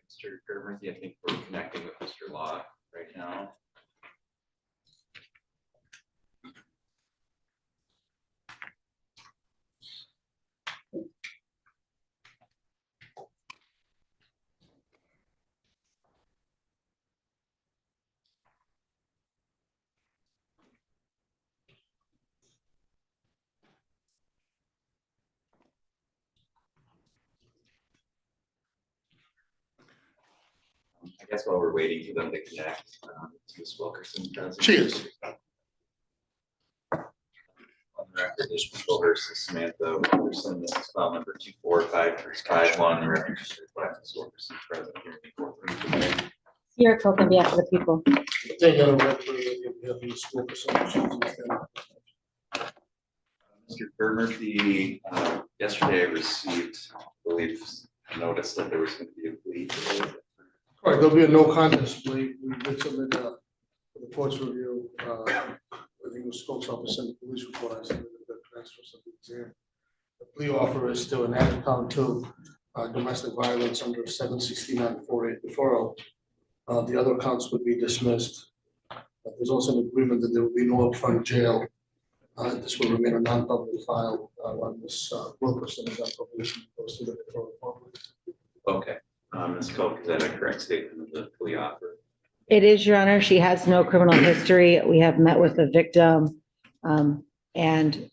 Mr. Germerty, I think we're connecting with Mr. Law right now. I guess while we're waiting for them to connect, is Ms. Wilkerson present? She is. On the record, is Nicole versus Samantha Wilkerson. This is file number 245351. The record is reflects Ms. Wilkerson present here in the courtroom today. Sierra Coke on behalf of the people. Mr. Germerty, yesterday I received, I believe, a notice that there was going to be a plea today. All right, there'll be a no contest plea. We did submit for the court's review. I think the Scope's office sent the police report. I submitted the transcripts of the exam. The plea offer is still an added count to domestic violence under 769-48 deferral. The other counts would be dismissed. There's also an agreement that there will be no upfront jail. This will remain a non-public file on this Wilkerson is on probation goes to the deferral department. Okay. Ms. Coke, is that a correct statement of the plea offer? It is, Your Honor. She has no criminal history. We have met with the victim, and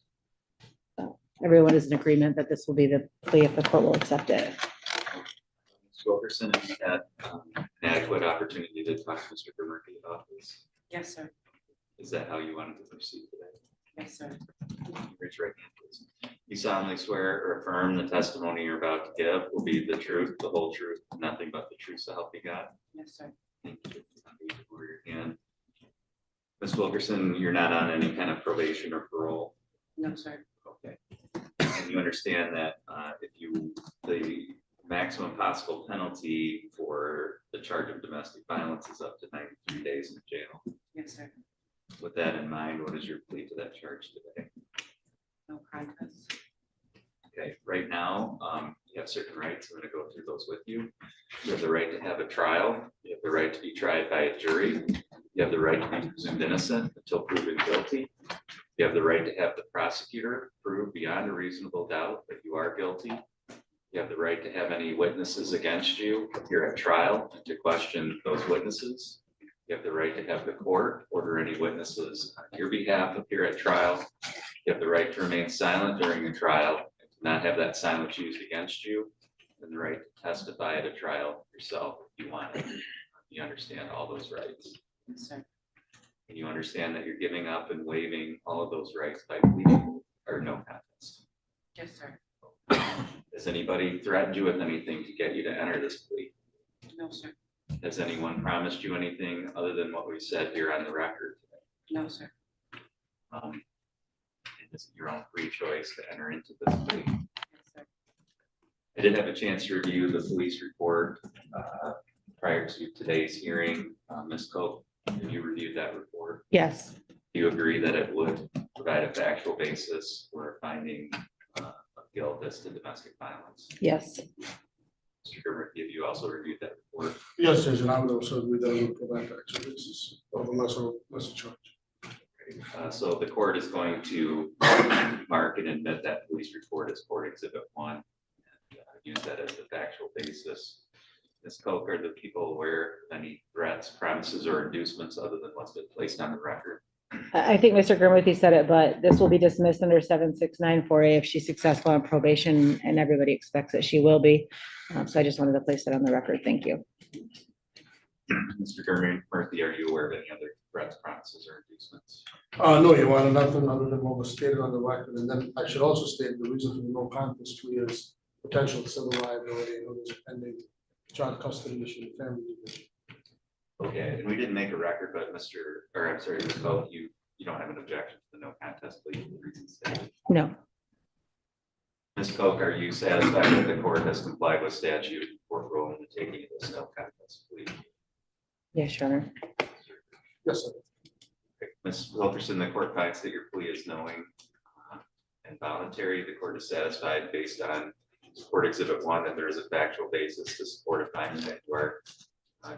everyone is in agreement that this will be the plea if the court will accept it. Ms. Wilkerson, have you had an adequate opportunity to talk to Mr. Germerty about this? Yes, sir. Is that how you wanted to proceed today? Yes, sir. Raise your right hand, please. You solemnly swear or affirm the testimony you're about to give will be the truth, the whole truth, and nothing but the truth, so help you God. Yes, sir. Thank you. Lower your hand. Ms. Wilkerson, you're not on any kind of probation or parole. No, sir. Okay. And you understand that the maximum possible penalty for the charge of domestic violence is up to 93 days in jail. Yes, sir. With that in mind, what is your plea to that charge today? No contest. Okay, right now, you have certain rights. I'm going to go through those with you. You have the right to have a trial. You have the right to be tried by a jury. You have the right to be presumed innocent until proven guilty. You have the right to have the prosecutor prove beyond a reasonable doubt that you are guilty. You have the right to have any witnesses against you appear at trial and to question those witnesses. You have the right to have the court order any witnesses on your behalf appear at trial. You have the right to remain silent during a trial and to not have that silence used against you, and the right to testify at a trial yourself if you want it. You understand all those rights. Yes, sir. And you understand that you're giving up and waiving all of those rights by pleading or no contest. Yes, sir. Has anybody threatened you with anything to get you to enter this plea? No, sir. Has anyone promised you anything other than what we said here on the record today? No, sir. And is it your own free choice to enter into this plea? Yes, sir. I did have a chance to review the police report prior to today's hearing. Ms. Cope, have you reviewed that report? Yes. Do you agree that it would provide a factual basis for finding of guilt as to domestic violence? Yes. Mr. Gerber, have you also reviewed that report? Yes, Judge, and I would also agree that it would provide factual basis of a lesser charge. So the court is going to mark and admit that police report as Court Exhibit 1 and use that as the factual basis. Ms. Coke, are the people aware of any threats, promises, or inducements other than what's been placed on the record? I think Mr. Germerty said it, but this will be dismissed under 769-4A if she's successful on probation, and everybody expects that she will be. So I just wanted to place that on the record. Thank you. Mr. Germerty, are you aware of any other threats, promises, or inducements? No, Your Honor, nothing other than what was stated on the record. And then I should also state the reason for the no contest plea is potential civil liability and others pending child custody issue and family division. Okay, and we didn't make a record, but Ms. Coke, you don't have an objection to the no contest plea for the reasons stated? No. Ms. Coke, are you satisfied that the court has complied with statute for rolling the taking of this no contest plea? Yes, Your Honor. Yes, sir. Okay. Ms. Wilkerson, the court finds that your plea is knowing and voluntary. The court is satisfied based on support exhibit 1, that there is a factual basis to support a finding that you are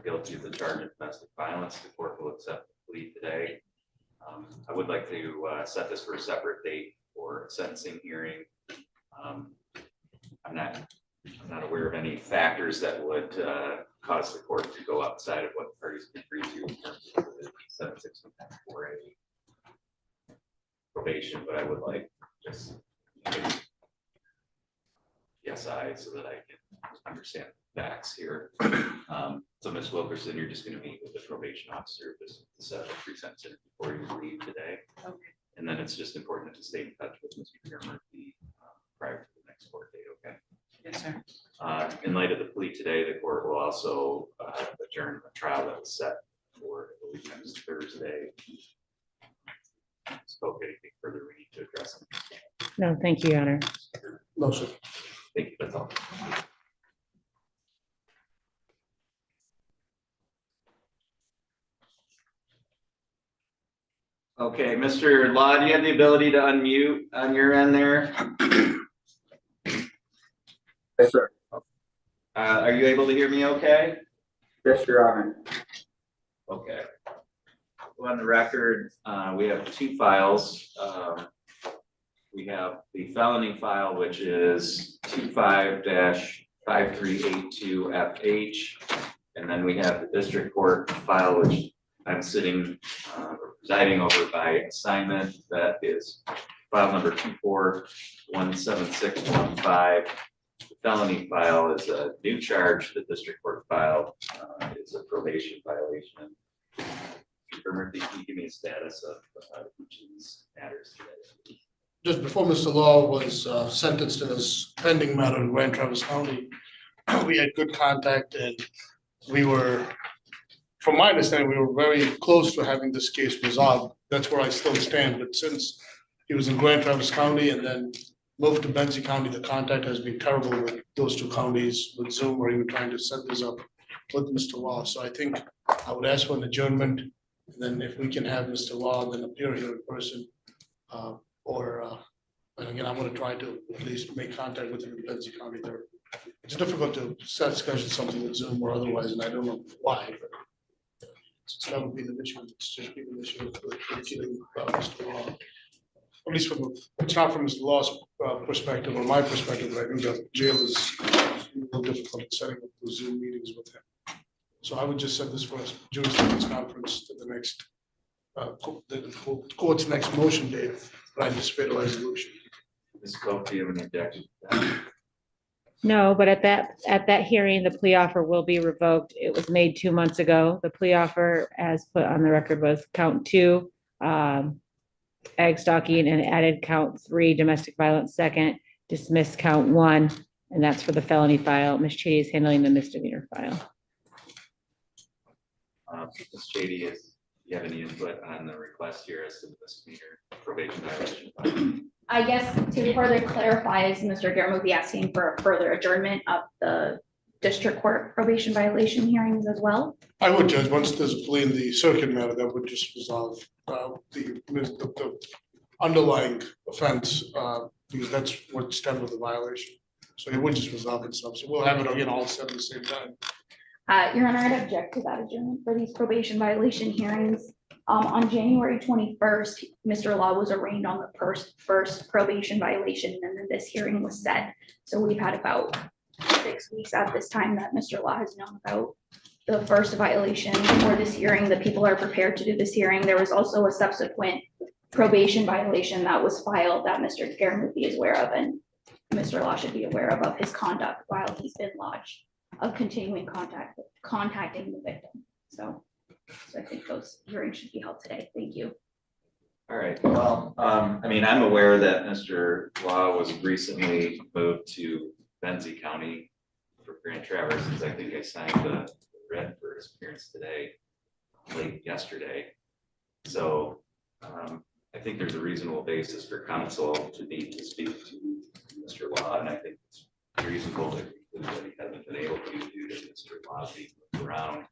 guilty of the charge of domestic violence. The court will accept the plea today. I would like to set this for a separate date for a sentencing hearing. I'm not aware of any factors that would cause the court to go outside of what the parties can agree to in terms of the 764A probation, but I would like just PSI so that I can understand the facts here. So Ms. Wilkerson, you're just going to meet with the probation officer just to set up a pre-sentence interview before you leave today. Okay. And then it's just important to stay in touch with Mr. Murphy prior to the next court date, okay? Yes, sir. In light of the plea today, the court will also adjourn the trial that was set for, I believe, next Thursday. Spoke anything further we need to address? No, thank you, Your Honor. No, sir. Thank you, that's all. Okay, Mr. Law, do you have the ability to unmute on your end there? Yes, sir. Are you able to hear me okay? Yes, Your Honor. Okay. On the record, we have 2 files. We have the felony file, which is 25-5382FH. And then we have the district court file, which I'm sitting presiding over by assignment. That is file number 2417615. The felony file is a new charge. The district court file is a probation violation. Mr. Murphy, can you give me a status of each of these matters today? Just before Mr. Law was sentenced in his pending matter in Grand Traverse County, we had good contact, and we were, from my understanding, we were very close to having this case resolved. That's where I still stand, but since he was in Grand Traverse County and then moved to Benzie County, the contact has been terrible with those 2 counties with Zoom, or even trying to set this up with Mr. Law. So I think I would ask for an adjournment, and then if we can have Mr. Law then appear here in person, and again, I'm going to try to at least make contact with him in Benzie County there. It's difficult to schedule something with Zoom or otherwise, and I don't know why, but it's never been an issue. It's just been an issue with killing Mr. Law. At least from, it's not from Mr. Law's perspective or my perspective, but I think that jail is a little difficult in setting up those Zoom meetings with him. So I would just set this for a jurisprudence conference to the next, the court's next motion date, but I anticipate a resolution. Ms. Cope, do you have any objection? No, but at that hearing, the plea offer will be revoked. It was made 2 months ago. The plea offer, as put on the record, was count 2, ag stalking, and added count 3, domestic violence second, dismissed count 1, and that's for the felony file. Ms. Chady is handling the misdemeanor file. Ms. Chady, do you have any input on the request here as to the misdemeanor probation violation file? I guess to further clarify, is Mr. Garrett be asking for a further adjournment of the district court probation violation hearings as well? I would, Judge, once there's a plea in the circuit matter, that would just resolve the underlying offense, because that's what stemmed with the violation. So it would just resolve itself. So we'll have it again all set at the same time. Your Honor, I'd object to that adjournment for these probation violation hearings. On January 21st, Mr. Law was arraigned on the first probation violation, and then this hearing was set. So we've had about 6 weeks at this time that Mr. Law has known about the first violation for this hearing. The people are prepared to do this hearing. There was also a subsequent probation violation that was filed that Mr. Garrett is aware of, and Mr. Law should be aware of his conduct while he's been lodged of continuing contacting the victim. So I think those hearings should be held today. Thank you. All right, well, I mean, I'm aware that Mr. Law was recently moved to Benzie County for Grand Traverse, since I think I signed the red for his appearance today, late yesterday. So I think there's a reasonable basis for counsel to need to speak to Mr. Law, and I think it's reasonable that he hasn't been able to due to Mr. Law being moved around.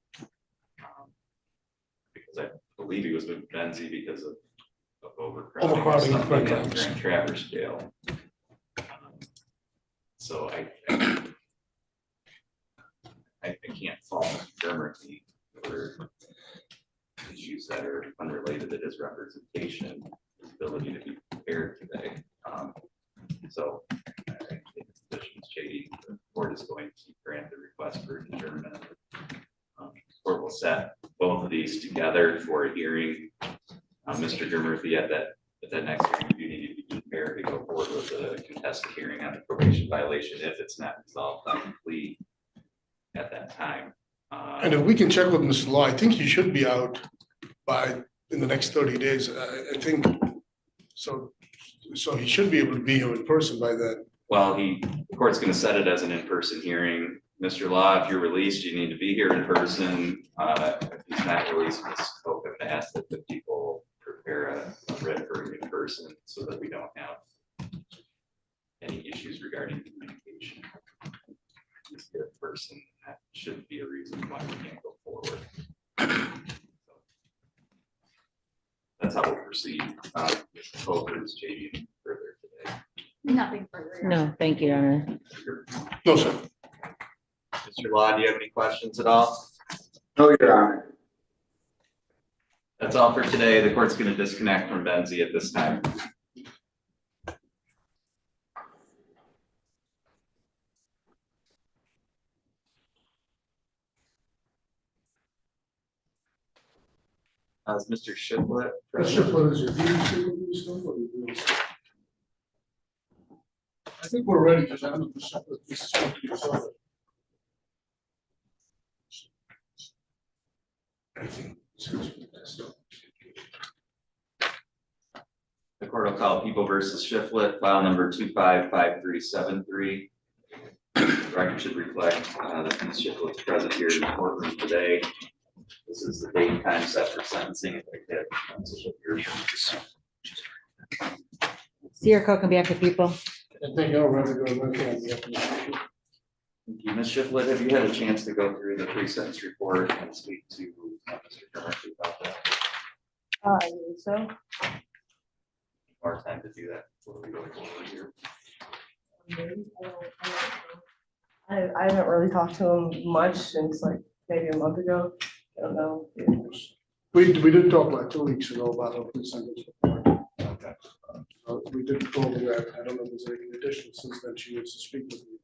Because I believe he was moved to Benzie because of overcrowding Overcrowding, at Grand Traverse jail. So I can't fault Germany for issues that are unrelated to his representation, his ability to be prepared today. So I think the position is shady. The court is going to grant the request for adjournment. Court will set both of these together for a hearing. Mr. Murphy, at that next hearing, you need to be prepared to go forward with a contested hearing on the probation violation if it's not resolved on the plea at that time. And if we can check with Mr. Law, I think he should be out in the next 30 days. I think so. So he should be able to be here in person by then. Well, the court's going to set it as an in-person hearing. Mr. Law, if you're released, you need to be here in person. If he's not released, Ms. Coke, I'm going to ask that the people prepare a writ for in person so that we don't have any issues regarding communication. He's here in person. That shouldn't be a reason why we can't go forward. That's how we'll proceed. Ms. Coke is changing further today. Nothing further. No, thank you, Your Honor. No, sir. Mr. Law, do you have any questions at all? No, Your Honor. That's all for today. The court's going to disconnect from Benzie at this time. As Mr. Shifflet. Shifflet is your I think we're ready because I'm the Shifflet. This is going to be solid. I think The court will call People versus Shifflet, file number 255373. The record should reflect that Ms. Shifflet is present here in the courtroom today. This is the date and time set for sentencing. Sierra Coke on behalf of People. I think you're ready to go. Thank you. Ms. Shifflet, have you had a chance to go through the pre-sentence report and speak to Mr. Murphy about that? I think so. More time to do that before we go forward here. I haven't really talked to him much since like maybe a month ago. I don't know. We did talk like 2 weeks ago about our pre-sentence report. Okay. We did go over that. I don't know if there's any addition since then she needs to speak with me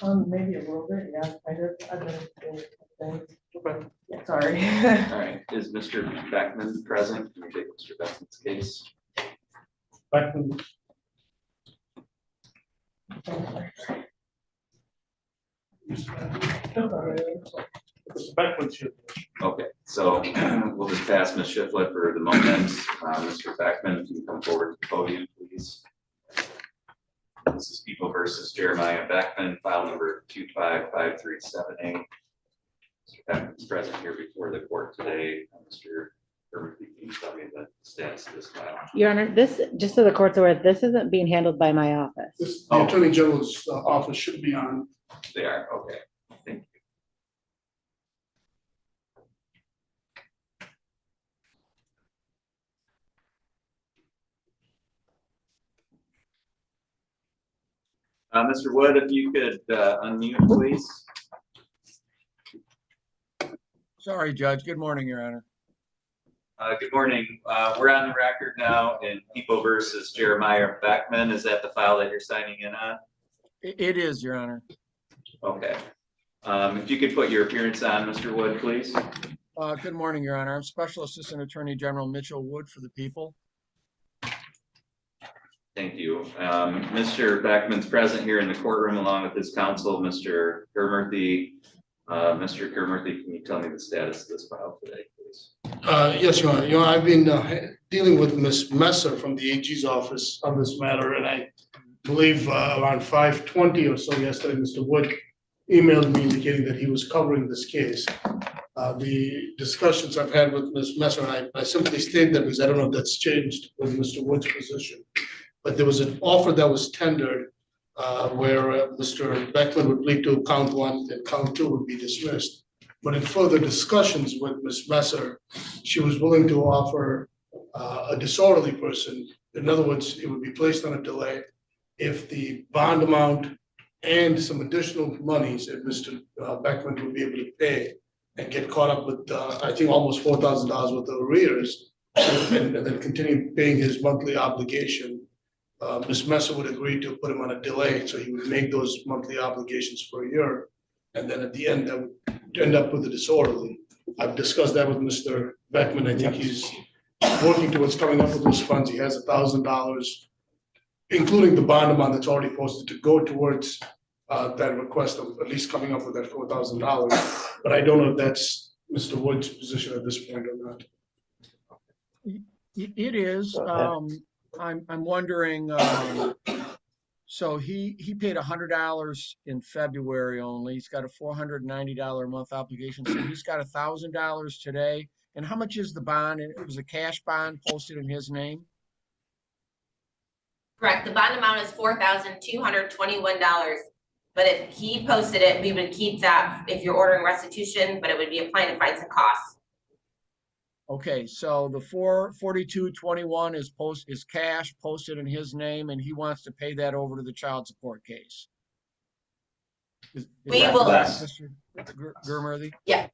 about. Maybe a little bit, yeah. I've been doing things. Okay. Yeah, sorry. All right, is Mr. Beckman present? Can we take Mr. Beckman's case? Beckman. Beckman's here. Okay, so we'll just pass Ms. Shifflet for the moment. Mr. Beckman, if you can come forward to the podium, please. This is People versus Jeremiah Beckman, file number 255378. Mr. Beckman is present here before the court today. Mr. Murphy, can you tell me the status of this file? Your Honor, this, just so the court's aware, this isn't being handled by my office. The Attorney General's office should be on. They are, okay. Thank you. Mr. Wood, if you could unmute, please. Sorry, Judge. Good morning, Your Honor. Good morning. We're on the record now in People versus Jeremiah Beckman. Is that the file that you're signing in on? It is, Your Honor. Okay. If you could put your appearance on, Mr. Wood, please. Good morning, Your Honor. I'm Special Assistant Attorney General Mitchell Wood for the People. Thank you. Mr. Beckman's present here in the courtroom along with his counsel, Mr. Murphy. Mr. Murphy, can you tell me the status of this file today, please? Yes, Your Honor. I've been dealing with Ms. Messer from the AG's office on this matter, and I believe around 5:20 or so yesterday, Mr. Wood emailed me indicating that he was covering this case. The discussions I've had with Ms. Messer, and I simply state that because I don't know if that's changed with Mr. Wood's position, but there was an offer that was tendered where Mr. Beckman would plead to count 1 and count 2 would be dismissed. But in further discussions with Ms. Messer, she was willing to offer a disorderly person. In other words, it would be placed on a delay if the bond amount and some additional monies that Mr. Beckman would be able to pay and get caught up with, I think, almost $4,000 worth of arrears, and then continue paying his monthly obligation. Ms. Messer would agree to put him on a delay, so he would make those monthly obligations for a year. And then at the end, that would end up with a disorderly. I've discussed that with Mr. Beckman. I think he's working towards coming up with those funds. He has $1,000, including the bond amount that's already posted, to go towards that request of at least coming up with that $4,000. But I don't know if that's Mr. Wood's position at this point or not. It is. I'm wondering, so he paid $100 in February only. He's got a $490 a month obligation. So he's got $1,000 today. And how much is the bond? It was a cash bond posted in his name? Correct. The bond amount is $4,221. But if he posted it, we would keep that if you're ordering restitution, but it would be applying to fines and costs. Okay, so the 44221 is cash posted in his name, and he wants to pay that over to the child support case. We will. Mr. Gurmurthy? Yeah,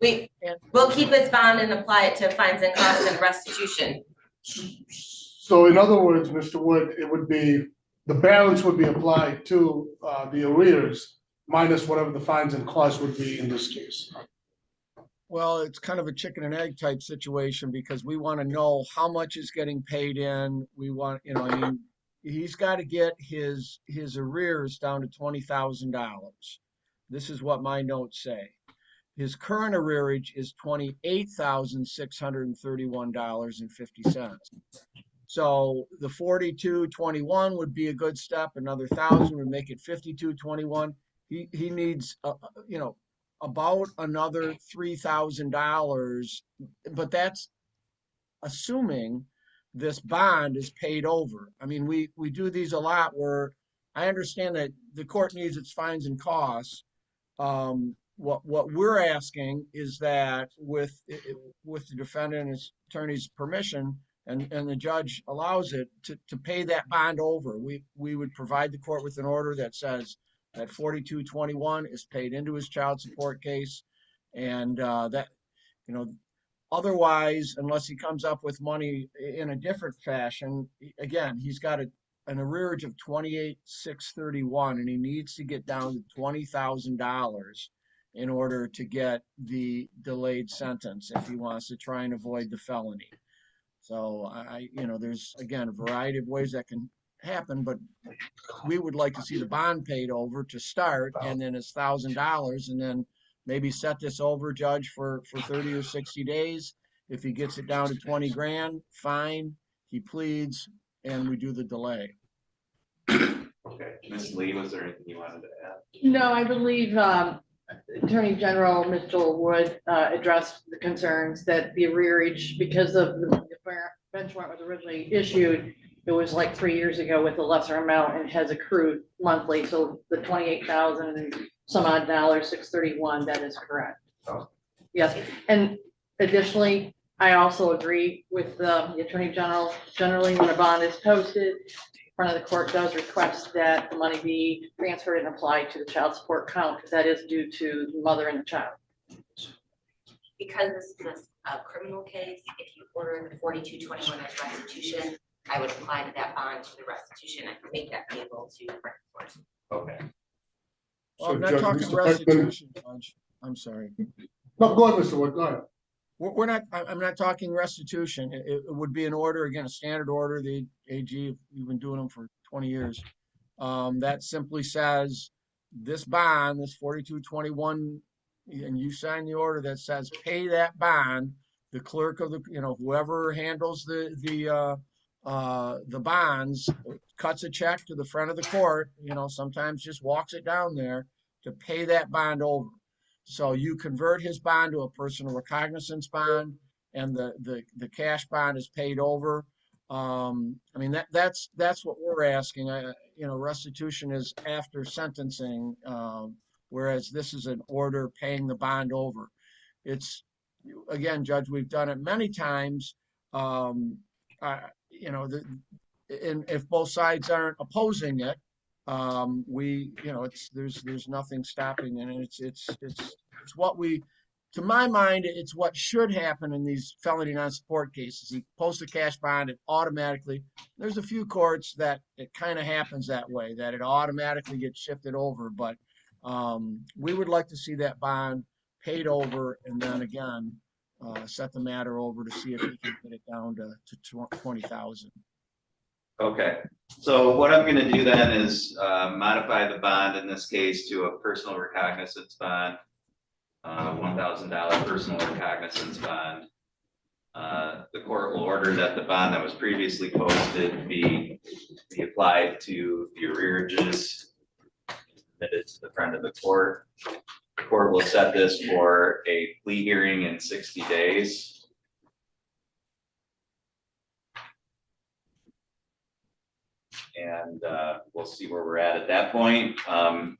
we'll keep this bond and apply it to fines and costs and restitution. So in other words, Mr. Wood, it would be, the balance would be applied to the arrears minus whatever the fines and costs would be in this case. Well, it's kind of a chicken and egg type situation because we want to know how much is getting paid in. We want, I mean, he's got to get his arrears down to $20,000. This is what my notes say. His current arrearage is $28,631.50. So the 4221 would be a good step. Another 1,000 would make it 5221. He needs, about another $3,000, but that's assuming this bond is paid over. I mean, we do these a lot where I understand that the court needs its fines and costs. What we're asking is that with the defendant and his attorney's permission, and the judge allows it to pay that bond over. We would provide the court with an order that says that 4221 is paid into his child support case, and that, otherwise, unless he comes up with money in a different fashion, again, he's got an arrearage of $28,631, and he needs to get down to $20,000 in order to get the delayed sentence if he wants to try and avoid the felony. So there's, again, a variety of ways that can happen, but we would like to see the bond paid over to start, and then it's $1,000, and then maybe set this over, Judge, for 30 or 60 days. If he gets it down to 20 grand, fine, he pleads, and we do the delay. Okay, Ms. Lee, was there anything you wanted to add? No, I believe Attorney General Mitchell Wood addressed the concerns that the arrearage, because of the bench warrant was originally issued, it was like 3 years ago with a lesser amount and has accrued monthly. So the 28,000 and some odd dollars, 631, that is correct. Oh. Yes, and additionally, I also agree with the Attorney General. Generally, when a bond is posted, front of the court does request that the money be transferred and applied to the child support account. That is due to the mother and the child. Because this is a criminal case, if you order the 4221 as restitution, I would apply to that bond to the restitution and make that payable to the court. Okay. Well, I'm not Judge, talking Mr. Beckman- restitution, Judge. I'm sorry. No, go ahead, Mr. Wood, go ahead. I'm not talking restitution. It would be an order, again, a standard order. The AG, we've been doing them for 20 years. That simply says this bond, this 4221, and you sign the order that says pay that bond. The clerk of the, whoever handles the bonds cuts a check to the front of the court, sometimes just walks it down there to pay that bond over. So you convert his bond to a personal recognizance bond, and the cash bond is paid over. I mean, that's what we're asking. Restitution is after sentencing, whereas this is an order paying the bond over. It's, again, Judge, we've done it many times. And if both sides aren't opposing it, we, there's nothing stopping, and it's what we, to my mind, it's what should happen in these felony non-support cases. You post a cash bond, it automatically, there's a few courts that it kind of happens that way, that it automatically gets shifted over, but we would like to see that bond paid over, and then again, set the matter over to see if we can get it down to 20,000. Okay, so what I'm gonna do then is modify the bond in this case to a personal recognizance bond, $1,000 personal recognizance bond. The court will order that the bond that was previously posted be applied to the arrearages submitted to the front of the court. The court will set this for a plea hearing in 60 days. And we'll see where we're at that point. And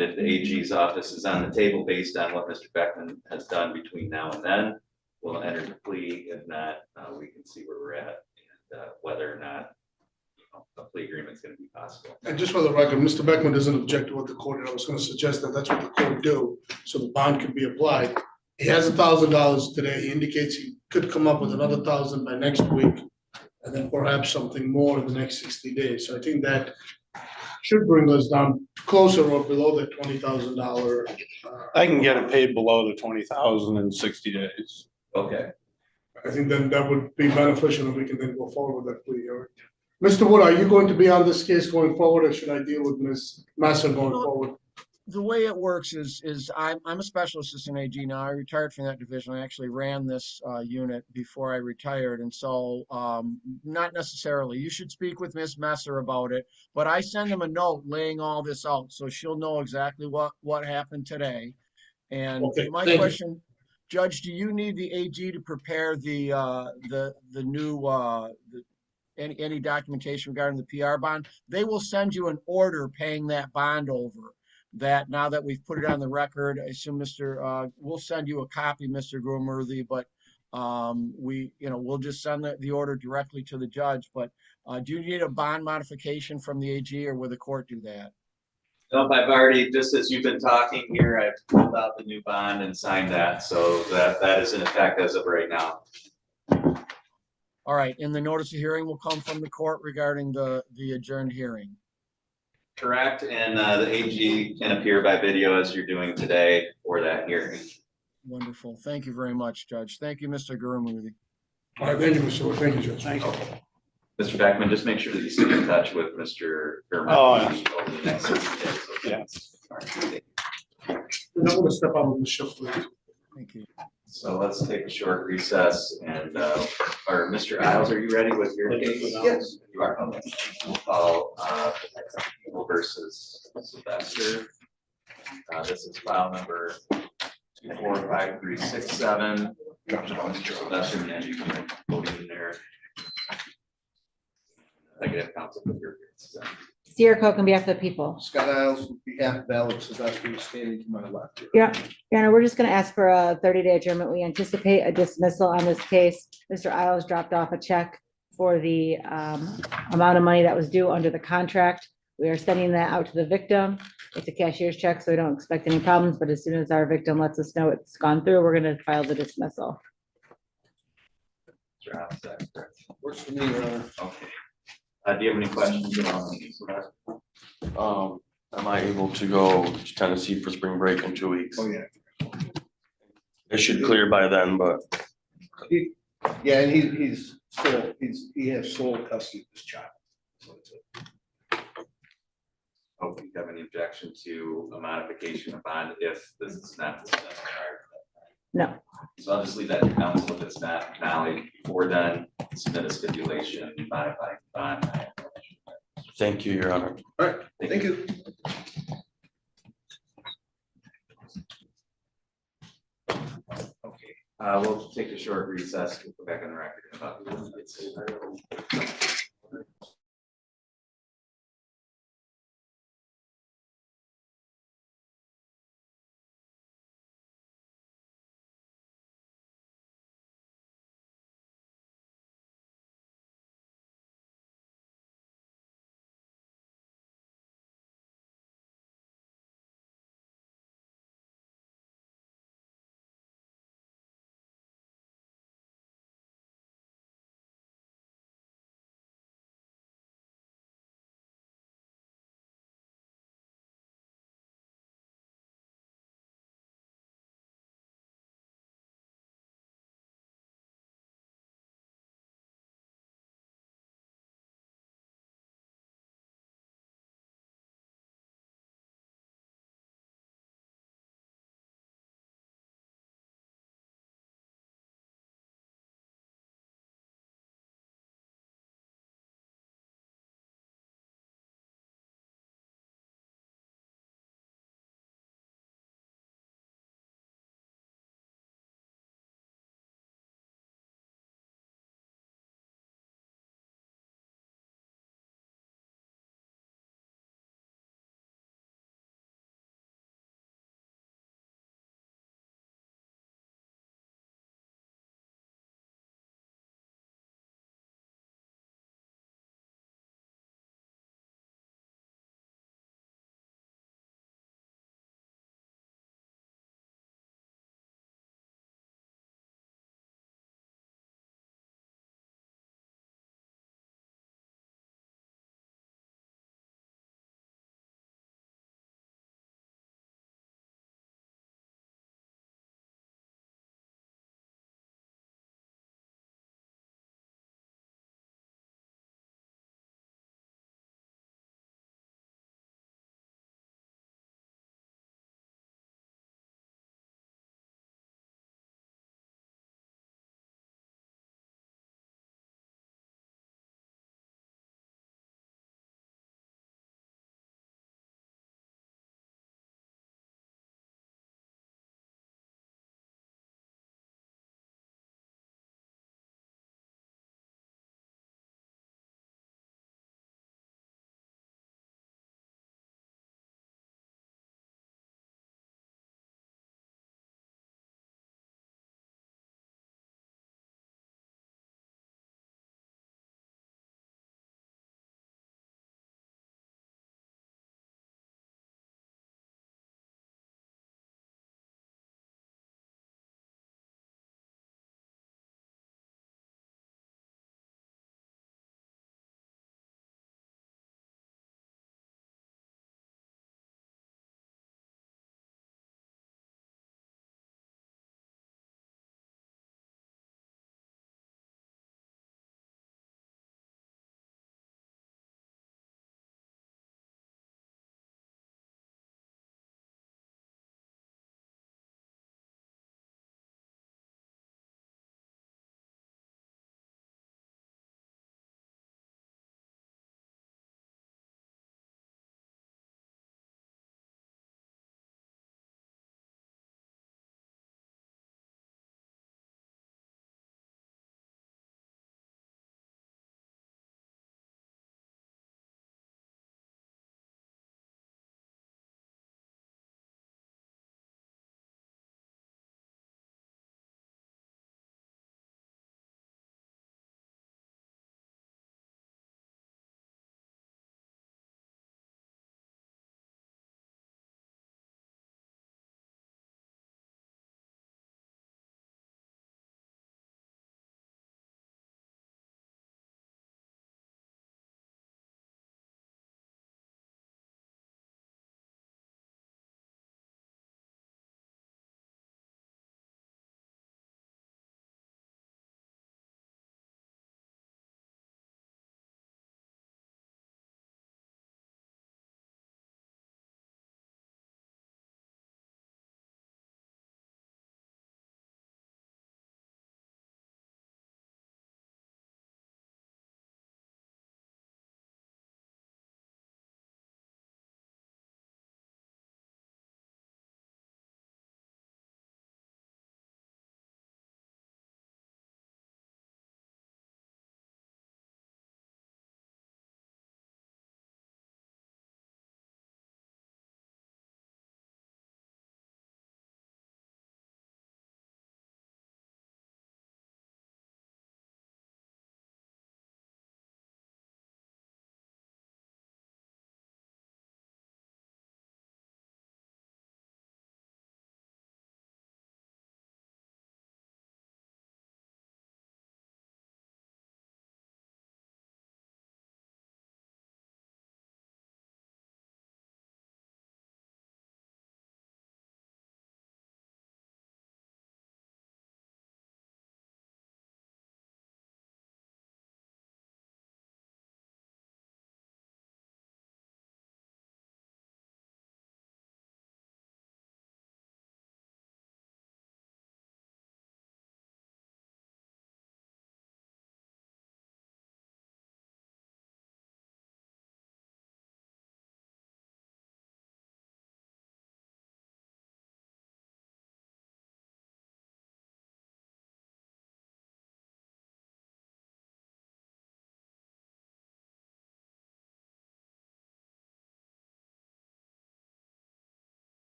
if the AG's office is on the table based on what Mr. Beckman has done between now and then, we'll enter the plea. If not, we can see where we're at and whether or not a plea agreement is going to be possible. And just for the record, Mr. Beckman doesn't object to what the court did. I was going to suggest that that's what the court do, so the bond can be applied. He has $1,000 today. He indicates he could come up with another 1,000 by next week, and then perhaps something more in the next 60 days. So I think that should bring us down closer or below the $20,000. I can get it paid below the 20,000 in 60 days. Okay. I think then that would be beneficial, and we can then go forward with that plea. Mr. Wood, are you going to be on this case going forward, or should I deal with Ms. Masser going forward? The way it works is I'm a special assistant AG now. I retired from that division. I actually ran this unit before I retired. And so not necessarily. You should speak with Ms. Messer about it. But I send them a note laying all this out, so she'll know exactly what happened today. And Okay, my question, Judge, do you need the AG to prepare the new any documentation regarding the PR bond? They will send you an order paying that bond over. That now that we've put it on the record, I assume we'll send you a copy, Mr. Groomworthy, but we'll just send the order directly to the judge. But do you need a bond modification from the AG, or will the court do that? Nope, I've already, just as you've been talking here, I've pulled out the new bond and signed that, so that is in effect as of right now. All right, and the notice of hearing will come from the court regarding the adjourned hearing. Correct, and the AG can appear by video as you're doing today for that hearing. Wonderful. Thank you very much, Judge. Thank you, Mr. Gurumudi. All right, thank you, Mr. Wood. Thank you, Judge. Thank you. Mr. Beckman, just make sure that you stay in touch with Mr. Gurman over the next 60 days. Okay? Yes. All right. I'm going to step out of the Shifflet. Thank you. So let's take a short recess and, or Mr. Isles, are you ready with your case? Yes. You are, okay. We'll call, versus Sylvester. This is file number 245367. Sylvester, and you can vote in there. I can have counsel with your. Sierra Coke on behalf of the people. Scott Isles, on behalf of Alex Sylvester, standing to my left. Yeah, Your Honor, we're just going to ask for a 30-day adjournment. We anticipate a dismissal on this case. Mr. Isles dropped off a check for the amount of money that was due under the contract. We are sending that out to the victim. It's a cashier's check, so we don't expect any problems, but as soon as our victim lets us know it's gone through, we're going to file the dismissal. Works for me, Your Honor. Okay. Do you have any questions? Am I able to go to Tennessee for spring break in 2 weeks? Oh, yeah. It should clear by then, but Yeah, and he has sole custody of this child. Oh, do you have any objection to a modification of bond if this is not discussed prior? No. So I'll just leave that to counsel if it's not valid before then, submit a stipulation, modify bond. thank you, Your Honor. All right, thank you. Okay, we'll take a short recess. We'll go back on the record about.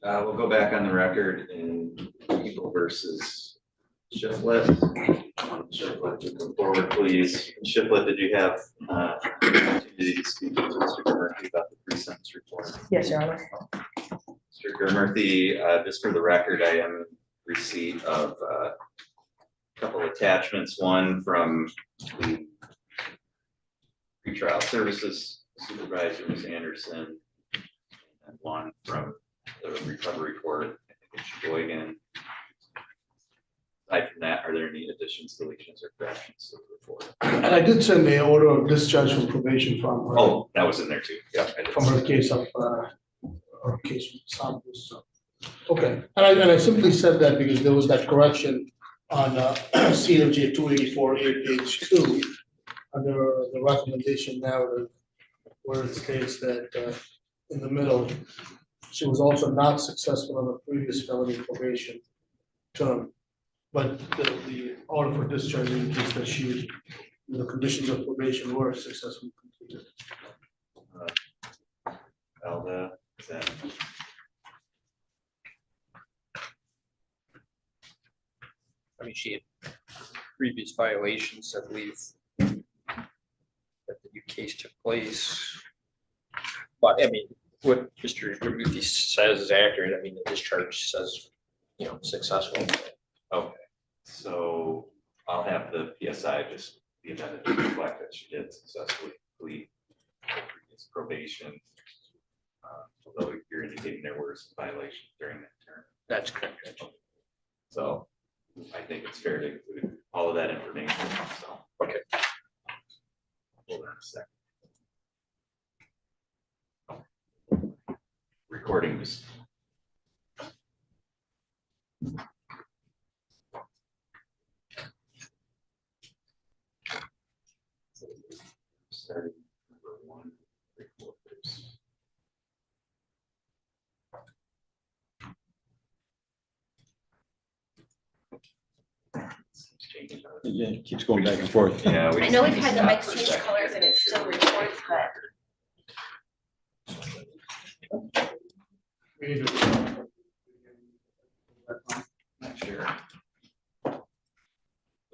we'll go back on the record in Deval versus Shifflet. Shifflet, to come forward, please. Shifflet, did you have opportunity to speak to Mr. Murphy about the pre-sentence report? Yes, Your Honor. Mr. Murphy, just for the record, I am in receipt of a couple attachments, one from the pretrial services supervisor, Ms. Anderson, and one from the recovery court, I think it's Sheboygan. Aside from that, are there any additions, deletions, or corrections to the report? And I did send the order of discharge from probation from her. Oh, that was in there too. Yeah. I did From see her that. case of, her case with samples, so. Okay, and I simply said that because there was that correction on CFJ 284A, page 2, under the recommendation narrative, where it states that in the middle, she was also not successful on a previous felony probation term. But the order for discharge indicates that she, the conditions of probation were successfully completed. Alda, is that? I mean, she had previous violations, I believe, that the new case took place. But I mean, what Mr. Murphy says is accurate. I mean, the discharge says, successful. Okay, so I'll have the PSI just be amended to reflect that she did successfully complete her previous probation. Although you're indicating there were some violations during that term. That's correct, Judge. So I think it's fair to include all of that information, so. Okay. Hold on a second. Recording just. Starting number 1, 3 quarters. Yeah, it keeps going back and forth. Yeah. I know we've had the mics change colors and it still records, but We need to- Not sure.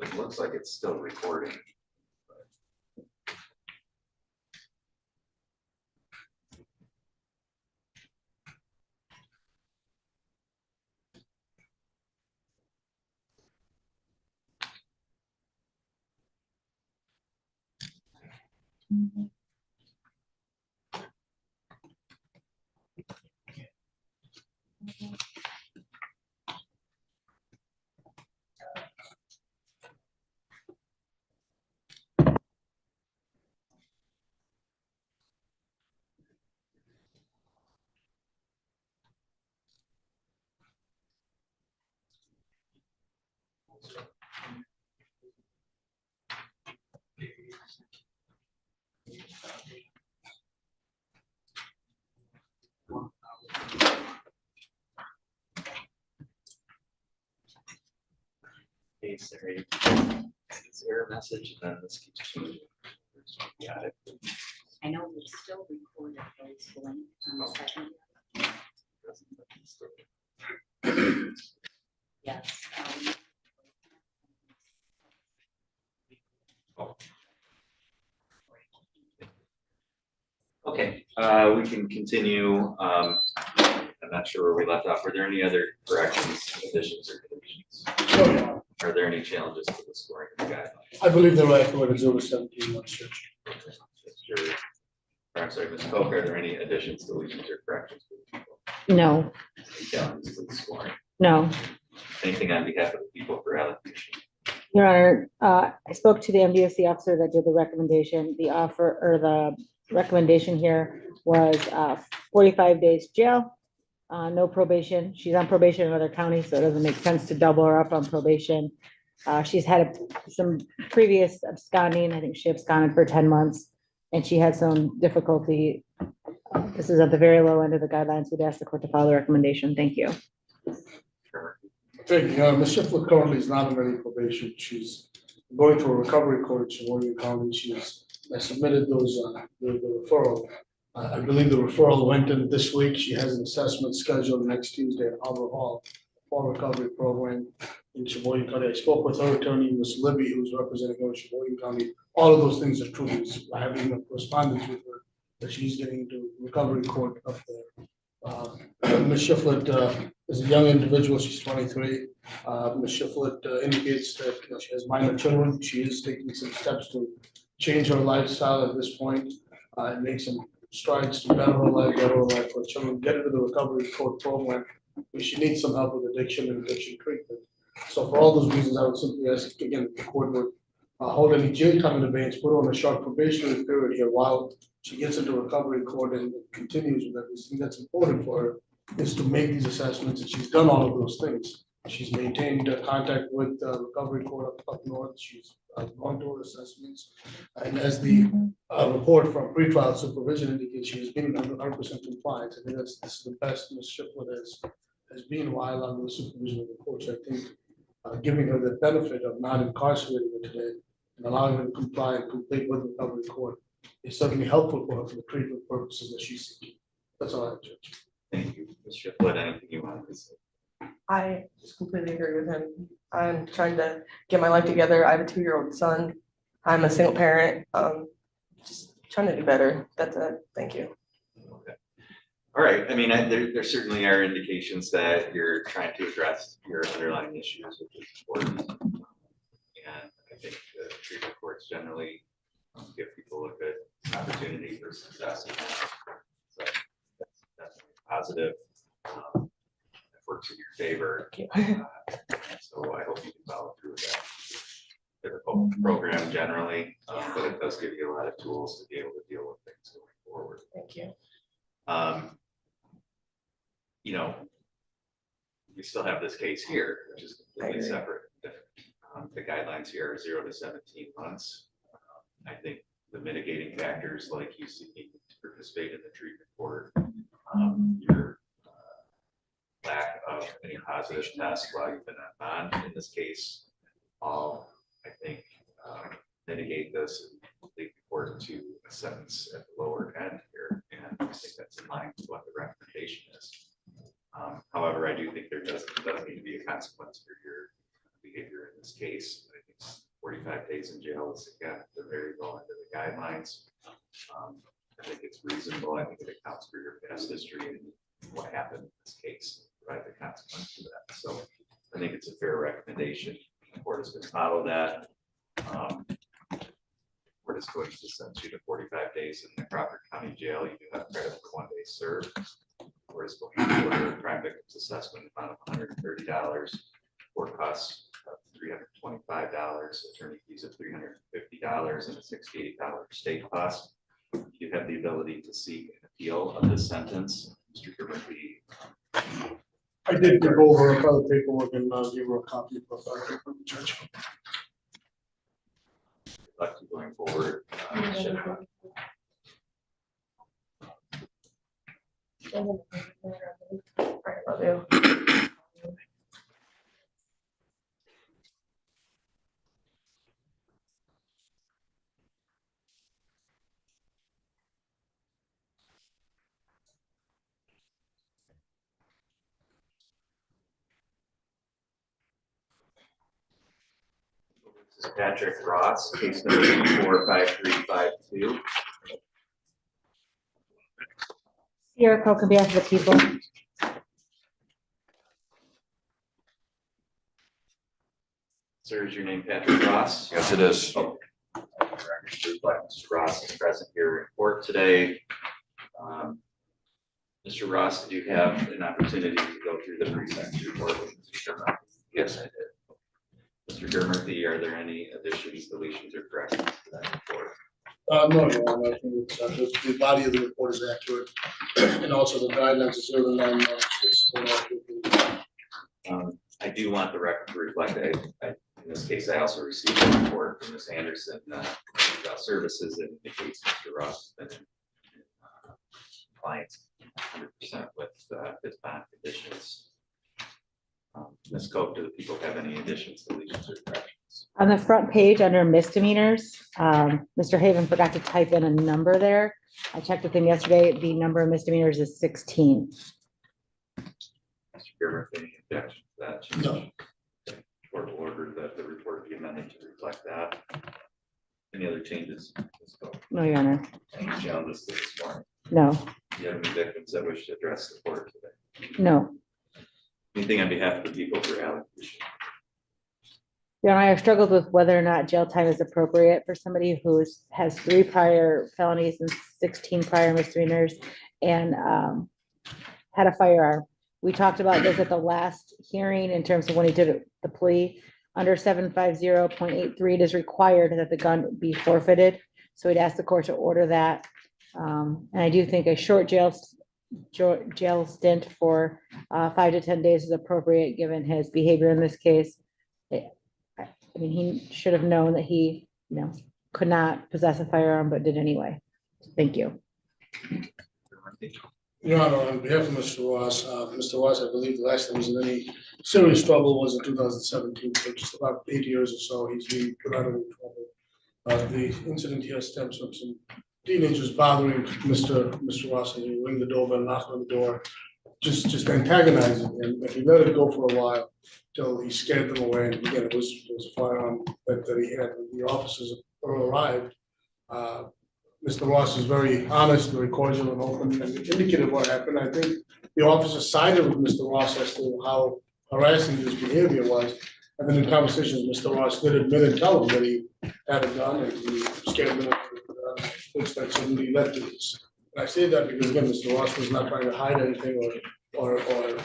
It looks like it's still recording. Okay, sorry. Is there a message? And then this keeps changing. Got it. I know we still recorded those going on the second. Yes. Okay, we can continue. I'm not sure where we left off. Were there any other corrections, additions, or deletions? Are there any challenges to the scoring of the guidelines? I believe the right word is over 17 months, Judge. Mr. I'm sorry, Ms. Polk, are there any additions, deletions, or corrections? No, Any challenges to the scoring? no. Anything on behalf of the people for allocation? Your Honor, I spoke to the MDSC officer that did the recommendation. The offer or the recommendation here was 45 days jail, no probation. She's on probation in other counties, so it doesn't make sense to double her up on probation. She's had some previous absconding. I think she absconded for 10 months, and she had some difficulty. This is at the very low end of the guidelines. We'd ask the court to follow the recommendation. Thank you. Sure. Thank you. Ms. Shifflet currently is not on any probation. She's going to a recovery court in Sheboygan County. I submitted the referral I believe the referral went in this week. She has an assessment scheduled next Tuesday at Harbor Hall for recovery program in Sheboygan County. I spoke with her attorney, Ms. Libby, who's representing her in Sheboygan County. All of those things are true. I have even a correspondence with her that she's getting into recovery court up there. Ms. Shifflet is a young individual. She's 23. Ms. Shifflet indicates that she has minor children. She is taking some steps to change her lifestyle at this point and make some strides to better her life for children, get into the recovery court program. She needs some help with addiction and addiction treatment. So for all those reasons, I would simply ask again, the court would hold any jail time in abeyance, put her on a short probationary period here while she gets into recovery court and continues with that. We think that's important for her is to make these assessments, and she's done all of those things. She's maintained contact with recovery court up north. She's gone to her assessments, and as the report from pretrial supervision indicates, she has been 100% compliant. I think this is the best Ms. Shifflet has been while under the supervision of the court. So I think giving her the benefit of not incarcerating her today and allowing her to comply and complete with recovery court is certainly helpful for her for the treatment purposes that she's seeking. That's all I have, Judge. Thank you, Ms. Shifflet. Anything you want to say? I just completely agree with him. I'm trying to get my life together. I have a 2-year-old son. I'm a single parent. Just trying to do better. That's it. Thank you. Okay. All right. I mean, there certainly are indications that you're trying to address your underlying issues, which is important. And I think the treatment courts generally give people a good opportunity for success. So that's definitely positive. Works in your favor. So I hope you can follow through with that difficult program generally, but it does give you a lot of tools to be able to deal with things going forward. Thank you. You know, we still have this case here, which is completely separate. The guidelines here are 0 to 17 months. I think the mitigating factors like you seeking to participate in the treatment court, your lack of any positive tests while you've been on bond in this case, all I think mitigate this and lead the court to a sentence at the lower end here, and I think that's in line with what the recommendation is. However, I do think there does need to be a consequence for your behavior in this case. I think 45 days in jail is again the very low end of the guidelines. I think it's reasonable. I think it accounts for your past history and what happened in this case. Provide the consequence to that. So I think it's a fair recommendation. The court is going to follow that. Court is going to send you to 45 days in the Crawford County Jail. You do have credit for 1 day served. Court is going to order a crime victims assessment amount of $130, court costs of $325, attorney fees of $350, and a $68 state cost. You have the ability to seek an appeal of this sentence. Mr. Gerberty. I did go over a lot of paperwork and give her a copy of that from the judge. Good luck to going forward. I love you. This is Patrick Ross, case number 45352. Sierra Coke on behalf of the people. Sir, is your name Patrick Ross? Yes, it is. Oh. Mr. Ross is present here in court today. Mr. Ross, did you have an opportunity to go through the pre-sentence report with Mr. Germerty? Yes, I did. Mr. Germerty, are there any additions, deletions, or corrections to that report? No, Your Honor, I think it's, the body of the report is accurate, and also the guidelines are 0 to 9 months. I do want the record to reflect that in this case, I also received a report from Ms. Anderson about services that indicates Mr. Ross has been in compliance 100% with his bond conditions. Ms. Cope, do the people have any additions, deletions, or corrections? On the front page under misdemeanors, Mr. Haven forgot to type in a number there. I checked with him yesterday, the number of misdemeanors is 16. Mr. Chairman, any objection to that? change? No. Okay. Court will order that the report be amended to reflect that. Any other changes? Let's go. No, Your Honor. Any challenges to this morning? No, Do you have any victims that wish to address the court today? no. Anything on behalf of the people for allocation? Your Honor, I've struggled with whether or not jail time is appropriate for somebody who has 3 prior felonies and 16 prior misdemeanors and had a firearm. We talked about this at the last hearing in terms of when he did the plea. Under 750.83, it is required that the gun be forfeited. So we'd ask the court to order that. And I do think a short jail stint for 5 to 10 days is appropriate, given his behavior in this case. I mean, he should have known that he, could not possess a firearm, but did anyway. Thank you. Your Honor, on behalf of Mr. Ross, I believe the last time he was in any serious trouble was in 2017, so just about 8 years or so, he's been put out of any trouble. The incident here stems from some teenagers bothering Mr. Ross, and he ring the doorbell, knock on the door, just antagonizing him, and he let it go for a while till he scared them away, and again, it was a firearm that he had. When the officers arrived, Mr. Ross is very honest, very cordial and open, and indicated what happened. I think the officer sided with Mr. Ross as to how harassing his behavior was. And then in conversations, Mr. Ross did admit and tell him that he had a gun and he scared them, which then suddenly led to this. And I say that because again, Mr. Ross was not trying to hide anything or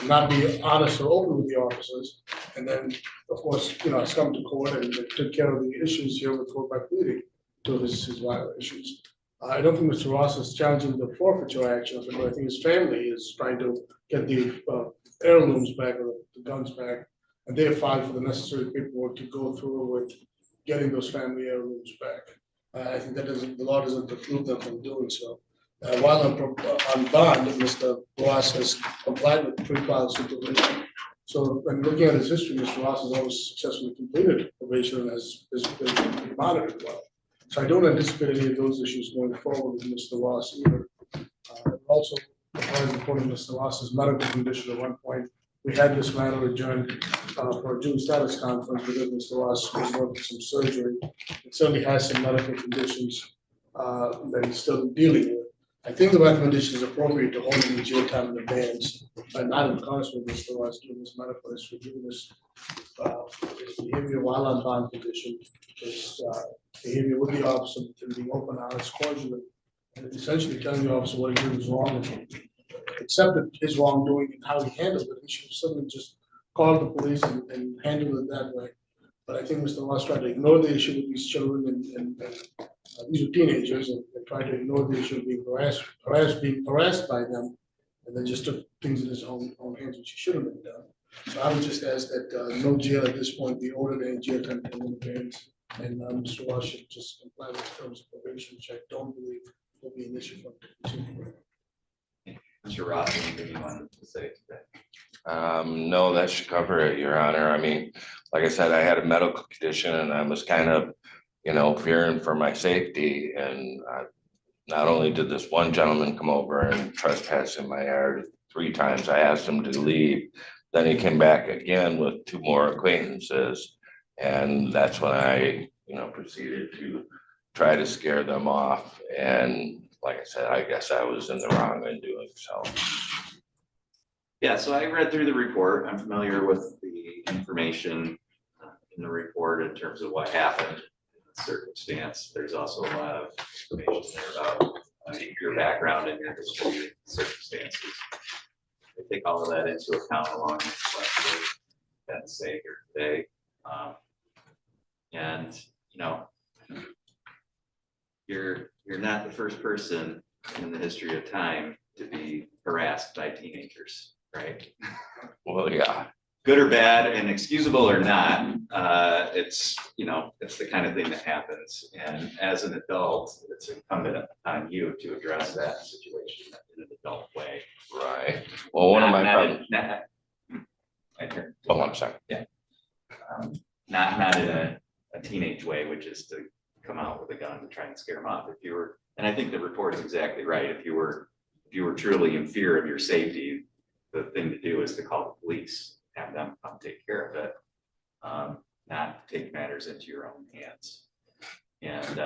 not be honest or open with the officers. And then, of course, has come to court and took care of the issues here with court by pleading to his violations. I don't think Mr. Ross is challenging the forfeiture action of it, but I think his family is trying to get the heirlooms back or the guns back. And they have filed for the necessary paperwork to go through with getting those family heirlooms back. I think the law doesn't preclude them from doing so. While on bond, Mr. Ross has complied with pre-trial supervision. So when looking at his history, Mr. Ross has always successfully completed probation and has been monitored well. So I don't anticipate any of those issues going forward with Mr. Ross either. Also, according to Mr. Ross's medical condition at one point, we had this matter adjourned for a June status conference because Mr. Ross was going through some surgery. It certainly has some medical conditions that he's still dealing with. I think the recommendation is appropriate to hold him in jail time in advance, and not in concert with Mr. Ross doing this medical history, given his behavior while on bond condition, his behavior with the officer, and being open, honest, cordial, and essentially telling the officer what he did was wrong, and accepted his wrongdoing and how he handled it. He should have suddenly just called the police and handled it that way. But I think Mr. Ross tried to ignore the issue with these children and these are teenagers and tried to ignore the issue of being harassed by them, and then just took things in his own hands, which he should have been done. So I would just ask that no jail at this point be ordered, any jail time in advance, and Mr. Ross should just comply with terms of probation, which I don't believe will be an issue for him. Mr. Ross, anything you wanted to say today? No, that should cover it, Your Honor. I mean, like I said, I had a medical condition and I was kind of, fearing for my safety. And not only did this one gentleman come over and trespass in my yard 3 times, I asked him to leave. Then he came back again with 2 more acquaintances. And that's when I, proceeded to try to scare them off. And like I said, I guess I was in the wrong in doing so. Yeah, so I read through the report. I'm familiar with the information in the report in terms of what happened in the circumstance. There's also a lot of information there about your background and your history and circumstances. I take all of that into account along with what we're going to say here today. And you're not the first person in the history of time to be harassed by teenagers, right? Well, yeah. Good or bad, and excusable or not, it's the kind of thing that happens. And as an adult, it's incumbent on you to address that situation in an adult way. Right. Well, one of my problems. Oh, I'm sorry. Yeah. Not in a teenage way, which is to come out with a gun to try and scare them off. If you were And I think the report's exactly right. If you were truly in fear of your safety, the thing to do is to call the police, have them come take care of it. Not take matters into your own hands. And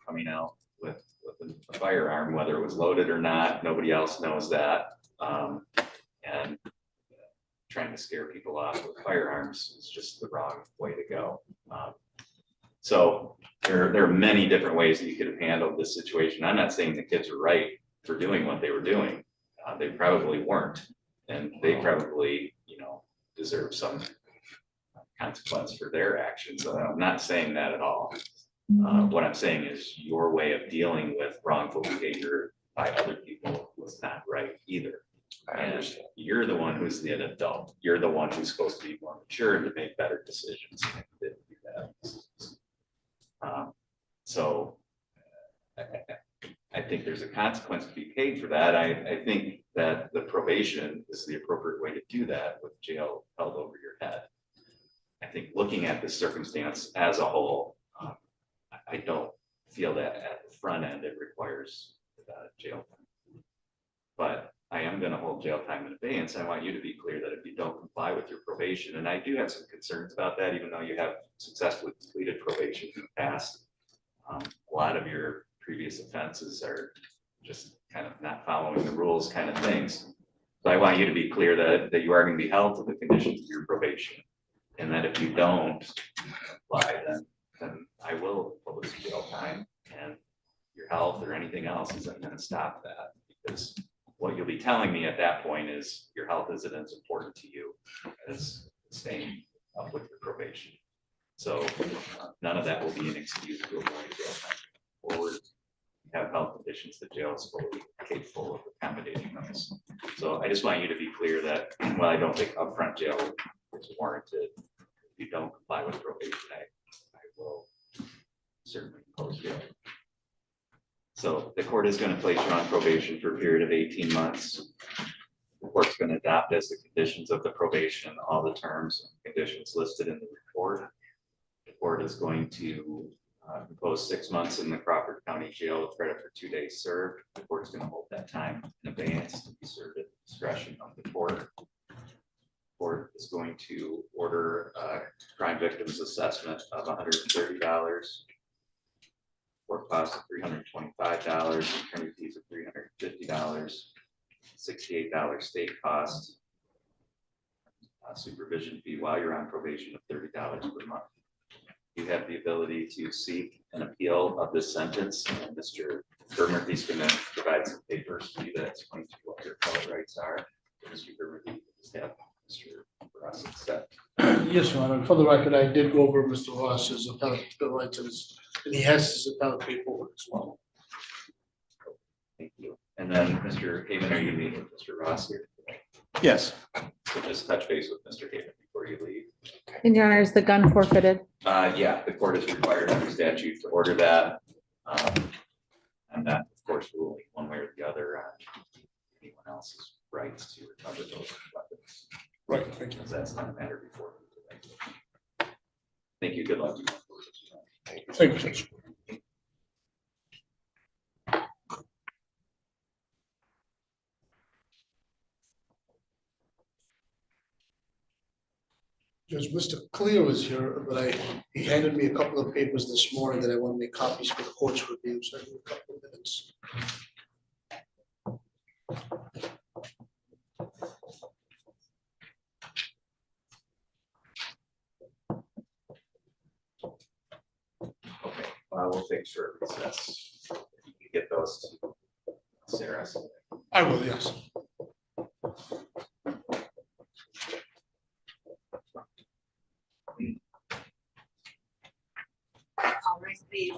coming out with a firearm, whether it was loaded or not, nobody else knows that. And trying to scare people off with firearms is just the wrong way to go. So there are many different ways that you could have handled this situation. I'm not saying the kids were right for doing what they were doing. They probably weren't, and they probably, deserve some consequence for their actions. I'm not saying that at all. What I'm saying is your way of dealing with wrongful behavior by other people was not right either. And you're the one who's an adult. You're the one who's supposed to be more mature and to make better decisions. And didn't do that. So I think there's a consequence to be paid for that. I think that the probation is the appropriate way to do that with jail held over your head. I think looking at this circumstance as a whole, I don't feel that at the front end it requires jail time. But I am going to hold jail time in abeyance. I want you to be clear that if you don't comply with your probation, and I do have some concerns about that, even though you have successfully completed probation in the past, a lot of your previous offenses are just kind of not following the rules kind of things. So I want you to be clear that you are going to be held to the conditions of your probation. And that if you don't comply, then I will impose jail time, and your health or anything else isn't going to stop that, because what you'll be telling me at that point is your health isn't as important to you as staying up with your probation. So none of that will be an excuse to avoid jail time forward. You have health conditions that jail is fully capable of accommodating those. So I just want you to be clear that while I don't think upfront jail is warranted, if you don't comply with probation, I will certainly impose jail. So the court is going to place you on probation for a period of 18 months. The court's going to adopt as the conditions of the probation all the terms and conditions listed in the report. The court is going to impose 6 months in the Crawford County Jail with credit for 2 days served. The court's going to hold that time in advance to be served at the discretion of the court. The court is going to order a crime victims assessment of $130. Court costs of $325, attorney fees of $350, $68 state cost, supervision fee while you're on probation of $30 per month. You have the ability to seek an appeal of this sentence, and Mr. Mertz is going to provide some papers to you that explain to you what your appellate rights are. Mr. Mertz, just have Mr. Ross accept. Yes, Your Honor. For the record, I did go over Mr. Ross's appellate rights, and he has his appellate paperwork as well. Thank you. And then, Mr. Haven, are you meeting with Mr. Ross here today? Yes. So just touch base with Mr. Haven before you leave. And Your Honor, is the gun forfeited? Yeah, the court is required under statute to order that. I'm not, of course, ruling one way or the other on anyone else's rights to recover those weapons. Right, thank you. Because that's not a matter before me today. Thank you. Good luck to you. Thank you, Judge. Judge, Mr. Cleo is here, but he handed me a couple of papers this morning that I want to make copies for the court's review, so I need a couple of minutes. Okay, we'll take short recess. You can get those to Sarah. I will, yes. All right, please.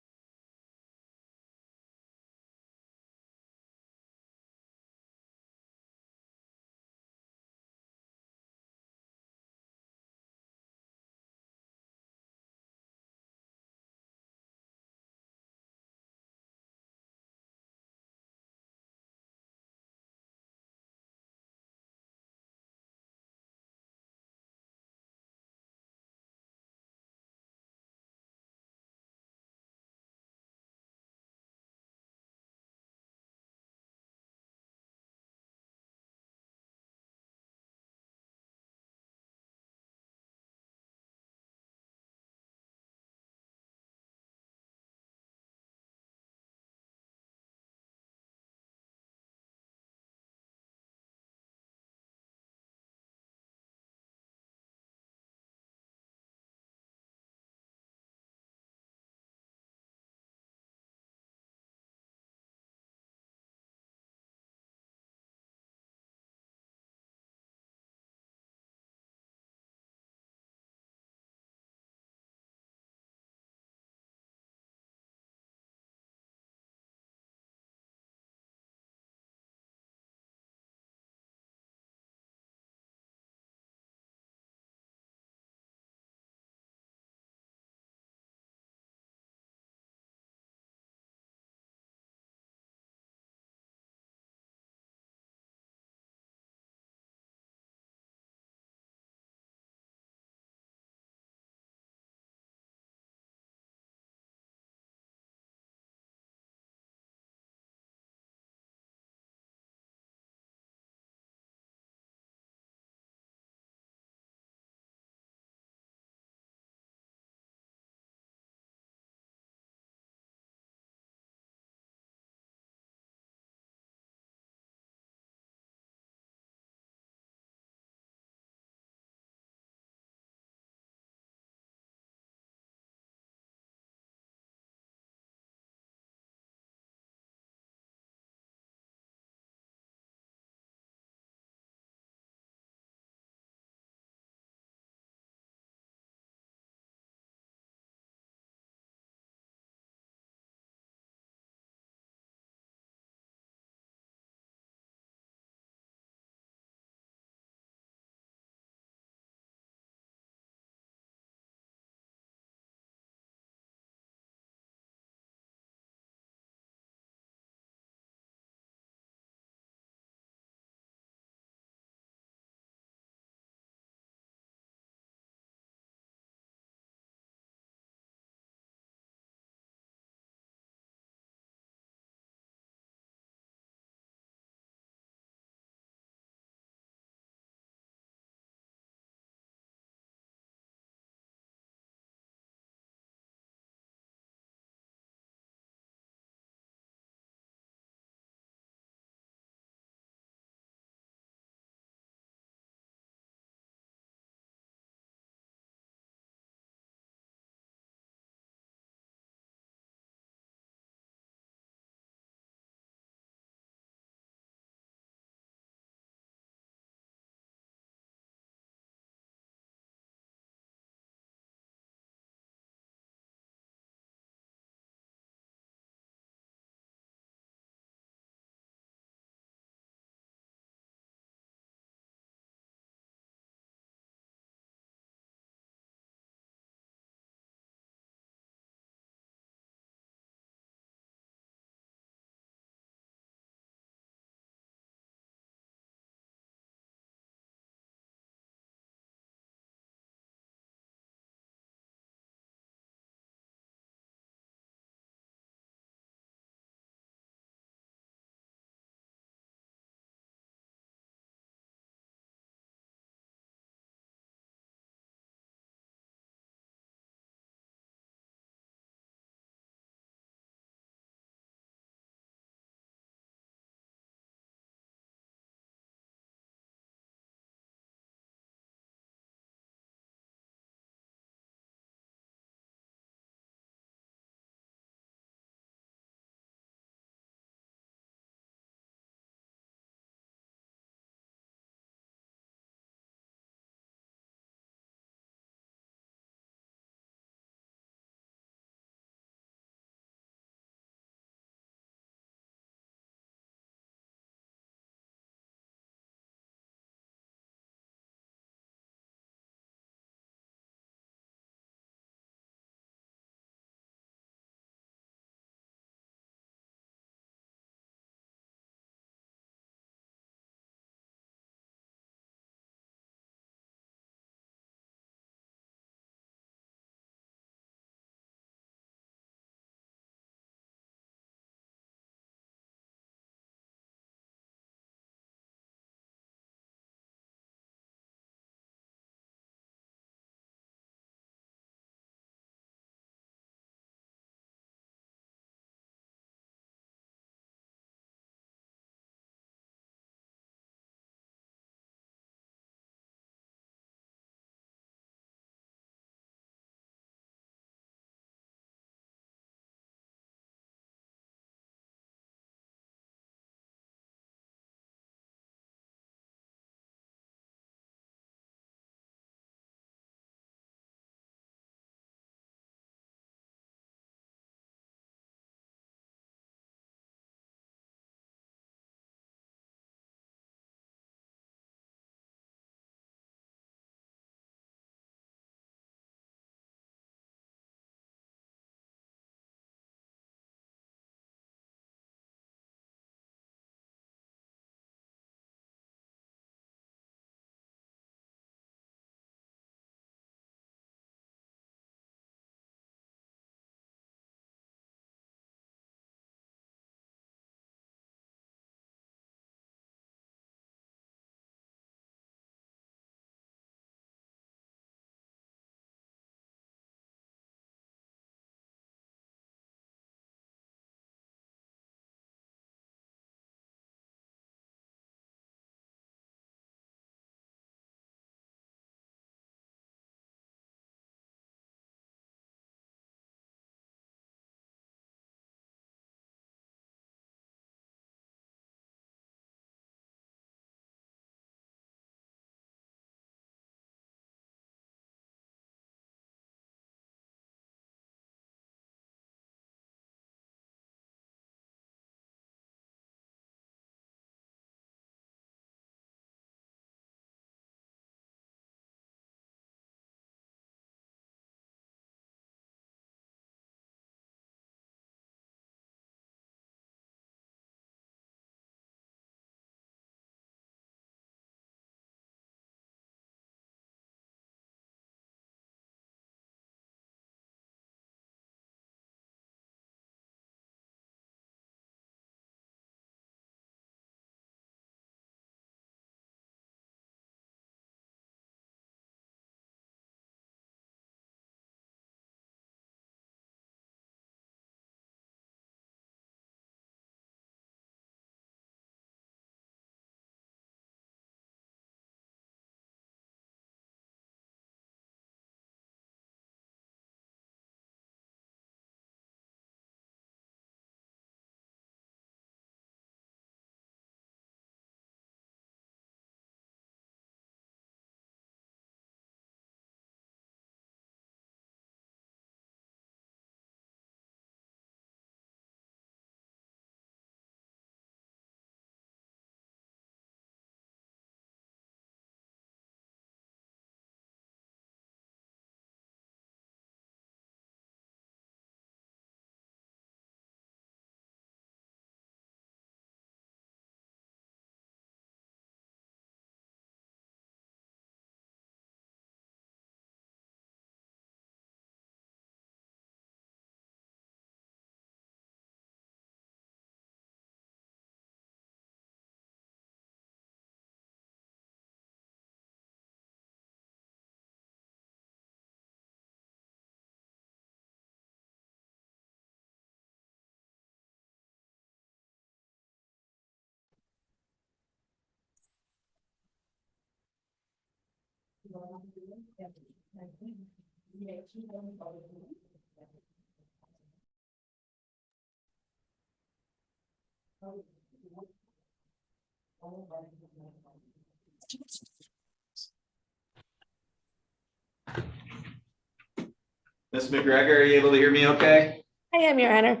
Ms. McGregor, are you able to hear me okay? I am, Your Honor.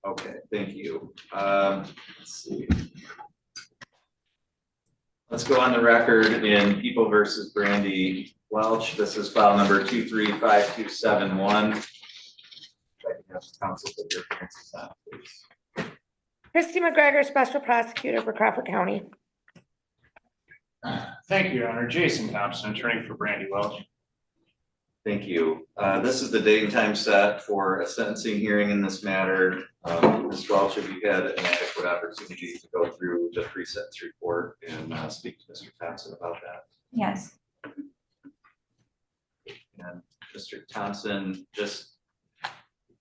Okay, thank you. Let's see. Let's go on the record in People versus Brandy Welch. This is file number 235271. If I can have counsel put your appearances on, please. Christy McGregor, Special Prosecutor for Crawford County. Thank you, Your Honor. Jason Thompson, attorney for Brandy Welch. Thank you. This is the date and time set for a sentencing hearing in this matter. Ms. Welch, have you had an adequate opportunity to go through the pre-sentence report and speak to Mr. Thompson about that? Yes. And Mr. Thompson, just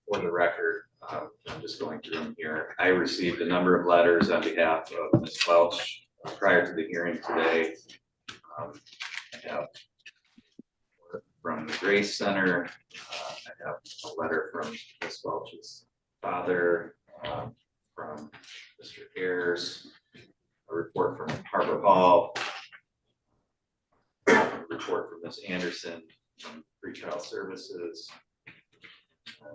for the record, I'm just going through them here. I received a number of letters on behalf of Ms. Welch prior to the hearing today. I have from the Grace Center, I have a letter from Ms. Welch's father, from Mr. Ayers, a report from Harbor Hall, a report from Ms. Anderson from Pretrial Services, a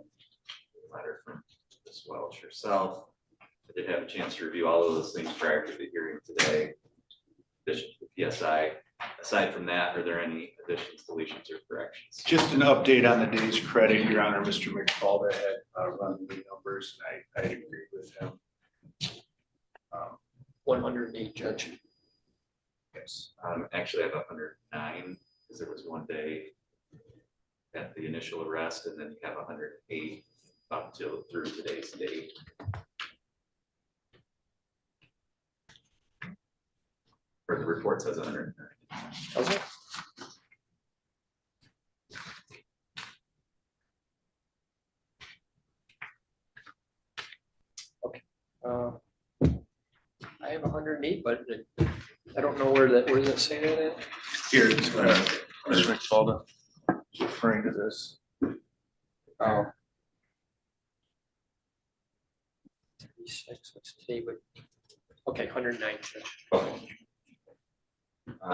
letter from Ms. Welch herself. I did have a chance to review all of those things prior to the hearing today. In addition to the PSI. Aside from that, are there any additions, deletions, or corrections? Just an update on the day's credit, Your Honor. Mr. McFalda had run the numbers, and I agree with him. 108, Judge. Yes, actually I have 109 because there was one day at the initial arrest, and then you have 108 up till through today's date. Or the report says 109. Okay. Okay. I have 108, but I don't know where does that say that at? Here, it's Mr. McFalda referring to this. Oh. 36, what's today, but, okay, 109, Judge. Okay.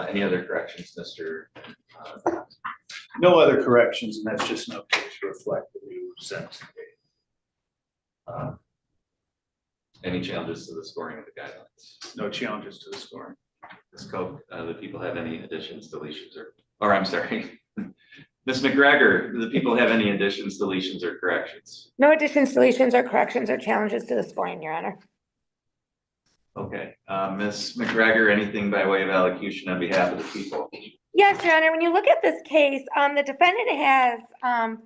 Any other corrections, Mr.? No other corrections, and that's just an update to reflect the new sentence date. Any challenges to the scoring of the guidelines? No challenges to the scoring. Ms. Koch, the people have any additions, deletions, or I'm sorry, Ms. McGregor, do the people have any additions, deletions, or corrections? No additions, deletions, or corrections or challenges to the scoring, Your Honor. Okay, Ms. McGregor, anything by way of allocution on behalf of the people? Yes, Your Honor. When you look at this case, the defendant has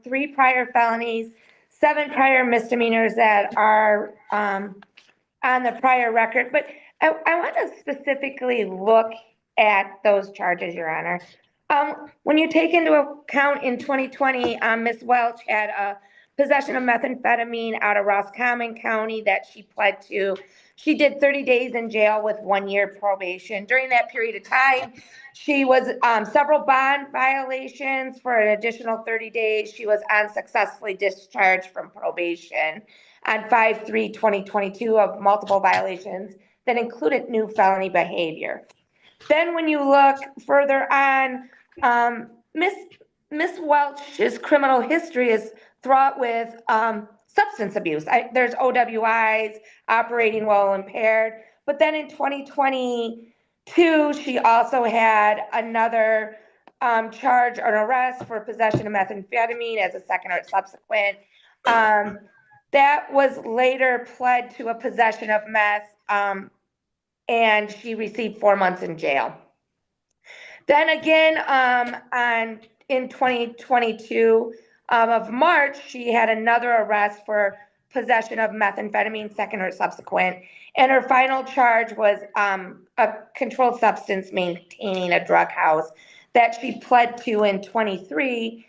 3 prior felonies, 7 prior misdemeanors that are on the prior record. But I want to specifically look at those charges, Your Honor. When you take into account in 2020, Ms. Welch had a possession of methamphetamine out of Roscommon County that she pled to. She did 30 days in jail with 1 year probation. During that period of time, she was several bond violations for an additional 30 days. She was unsuccessfully discharged from probation on 5/3/2022 of multiple violations that included new felony behavior. Then when you look further on, Miss Welch's criminal history is fraught with substance abuse. There's OWIs, operating while impaired. But then in 2022, she also had another charge or arrest for possession of methamphetamine as a second or subsequent. That was later pled to a possession of meth, and she received 4 months in jail. Then again, in 2022 of March, she had another arrest for possession of methamphetamine, second or subsequent, and her final charge was a controlled substance maintaining a drug house that she pled to in 23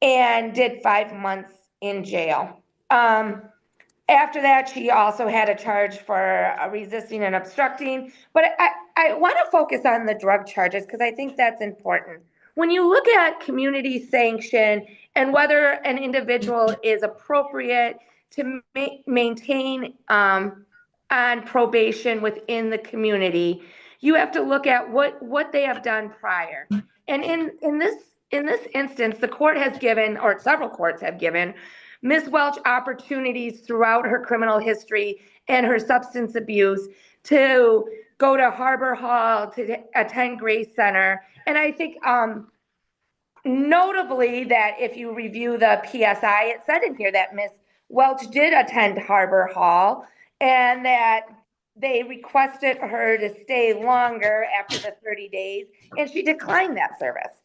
and did 5 months in jail. After that, she also had a charge for resisting and obstructing, but I want to focus on the drug charges because I think that's important. When you look at community sanction and whether an individual is appropriate to maintain on probation within the community, you have to look at what they have done prior. And in this instance, the court has given, or several courts have given, Ms. Welch opportunities throughout her criminal history and her substance abuse to go to Harbor Hall, to attend Grace Center. And I think notably that if you review the PSI, it said in here that Ms. Welch did attend Harbor Hall and that they requested her to stay longer after the 30 days, and she declined that service.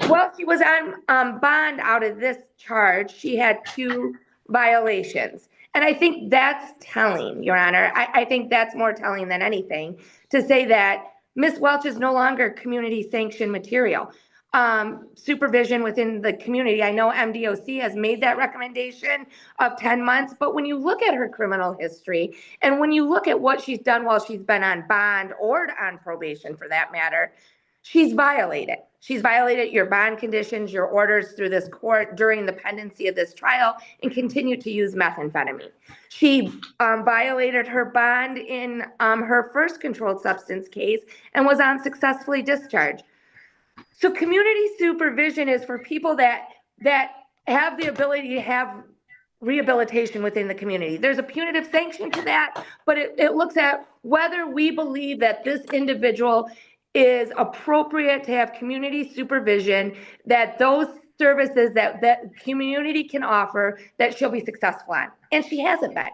Well, she was on bond out of this charge. She had 2 violations. And I think that's telling, Your Honor. I think that's more telling than anything to say that Ms. Welch is no longer community sanctioned material. Supervision within the community. I know MDOC has made that recommendation of 10 months, but when you look at her criminal history and when you look at what she's done while she's been on bond or on probation for that matter, she's violated. She's violated your bond conditions, your orders through this court during the pendency of this trial, and continued to use methamphetamine. She violated her bond in her first controlled substance case and was unsuccessfully discharged. So community supervision is for people that have the ability to have rehabilitation within the community. There's a punitive sanction to that, but it looks at whether we believe that this individual is appropriate to have community supervision, that those services that community can offer, that she'll be successful on. And she hasn't been.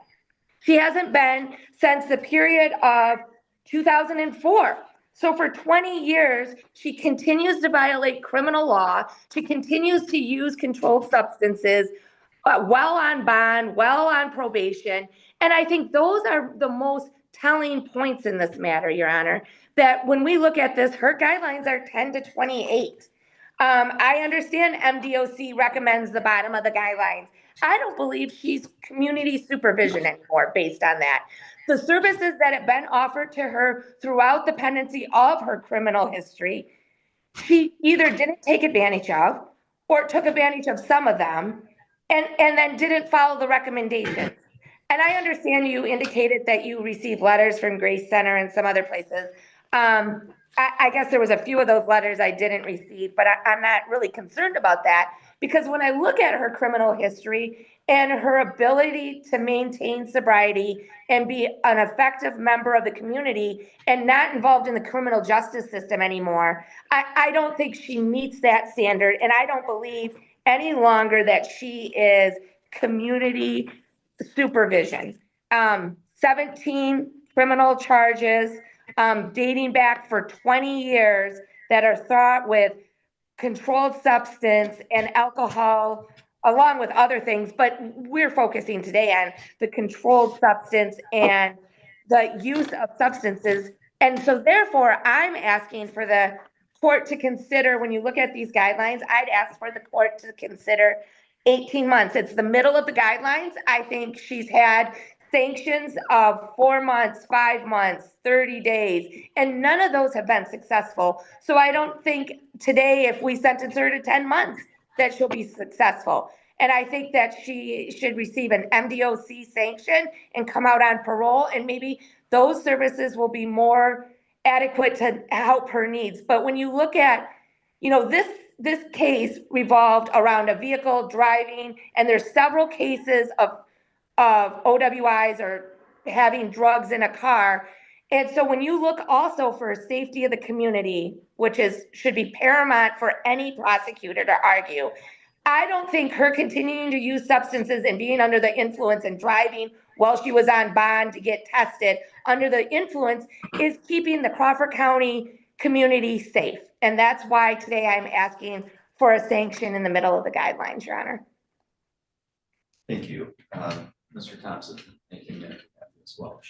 She hasn't been since the period of 2004. So for 20 years, she continues to violate criminal law. She continues to use controlled substances while on bond, while on probation. And I think those are the most telling points in this matter, Your Honor, that when we look at this, her guidelines are 10 to 28. I understand MDOC recommends the bottom of the guidelines. I don't believe she's community supervision anymore based on that. The services that have been offered to her throughout the pendency of her criminal history, she either didn't take advantage of or took advantage of some of them and then didn't follow the recommendations. And I understand you indicated that you received letters from Grace Center and some other places. I guess there was a few of those letters I didn't receive, but I'm not really concerned about that because when I look at her criminal history and her ability to maintain sobriety and be an effective member of the community and not involved in the criminal justice system anymore, I don't think she meets that standard. And I don't believe any longer that she is community supervision. 17 criminal charges dating back for 20 years that are thought with controlled substance and alcohol, along with other things, but we're focusing today on the controlled substance and the use of substances. And so therefore, I'm asking for the court to consider, when you look at these guidelines, I'd ask for the court to consider 18 months. It's the middle of the guidelines. I think she's had sanctions of 4 months, 5 months, 30 days, and none of those have been successful. So I don't think today, if we sentence her to 10 months, that she'll be successful. And I think that she should receive an MDOC sanction and come out on parole, and maybe those services will be more adequate to help her needs. But when you look at, this case revolved around a vehicle driving, and there's several cases of OWIs or having drugs in a car. And so when you look also for safety of the community, which should be paramount for any prosecutor to argue, I don't think her continuing to use substances and being under the influence and driving while she was on bond to get tested under the influence is keeping the Crawford County community safe. And that's why today I'm asking for a sanction in the middle of the guidelines, Your Honor. Thank you. Mr. Thompson, anything to add as well?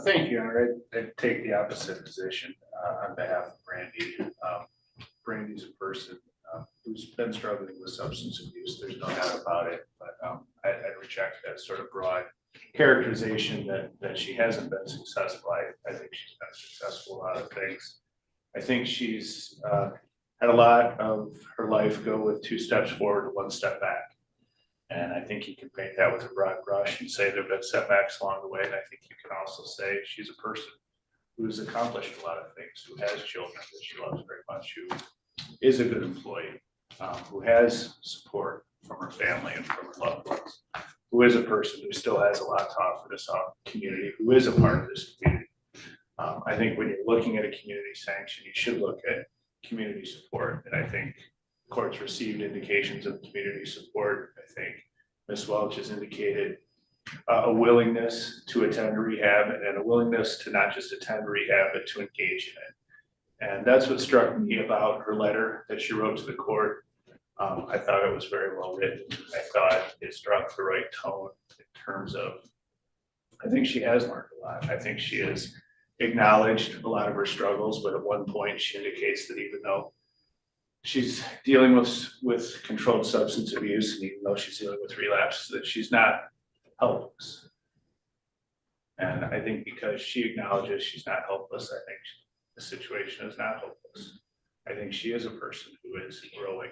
Thank you, Honor. I take the opposite position on behalf of Brandy. Brandy's a person who's been struggling with substance abuse. There's no doubt about it, but I reject that sort of broad characterization that she hasn't been successful. I think she's been successful in a lot of things. I think she's had a lot of her life go with 2 steps forward, 1 step back. And I think you can paint that with a broad brush and say there have been setbacks along the way. And I think you can also say she's a person who's accomplished a lot of things, who has children that she loves very much, who is a good employee, who has support from her family and from her loved ones, who is a person who still has a lot to offer this community, who is a part of this community. I think when you're looking at a community sanction, you should look at community support. And I think courts received indications of community support. I think Ms. Welch has indicated a willingness to attend rehab and a willingness to not just attend rehab, but to engage in it. And that's what struck me about her letter that she wrote to the court. I thought it was very well written. I thought it struck the right tone in terms of, I think she has learned a lot. I think she has acknowledged a lot of her struggles, but at one point she indicates that even though she's dealing with controlled substance abuse, and even though she's dealing with relapse, that she's not helpless. And I think because she acknowledges she's not helpless, I think the situation is not hopeless. I think she is a person who is growing.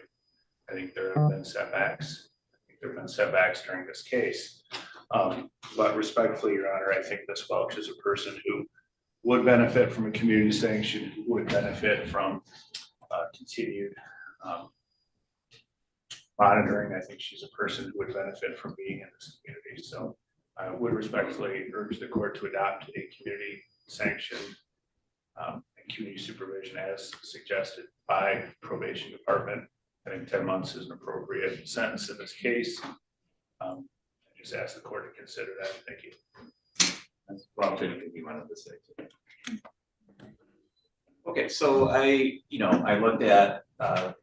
I think there have been setbacks. I think there have been setbacks during this case. But respectfully, Your Honor, I think Ms. Welch is a person who would benefit from a community sanction, who would benefit from continued monitoring. I think she's a person who would benefit from being in this community. So I would respectfully urge the court to adopt a community sanction and community supervision as suggested by probation department. I think 10 months is an appropriate sentence in this case. I just ask the court to consider that. Thank you. That's Rob, anything you wanted to say? Okay, so I looked at the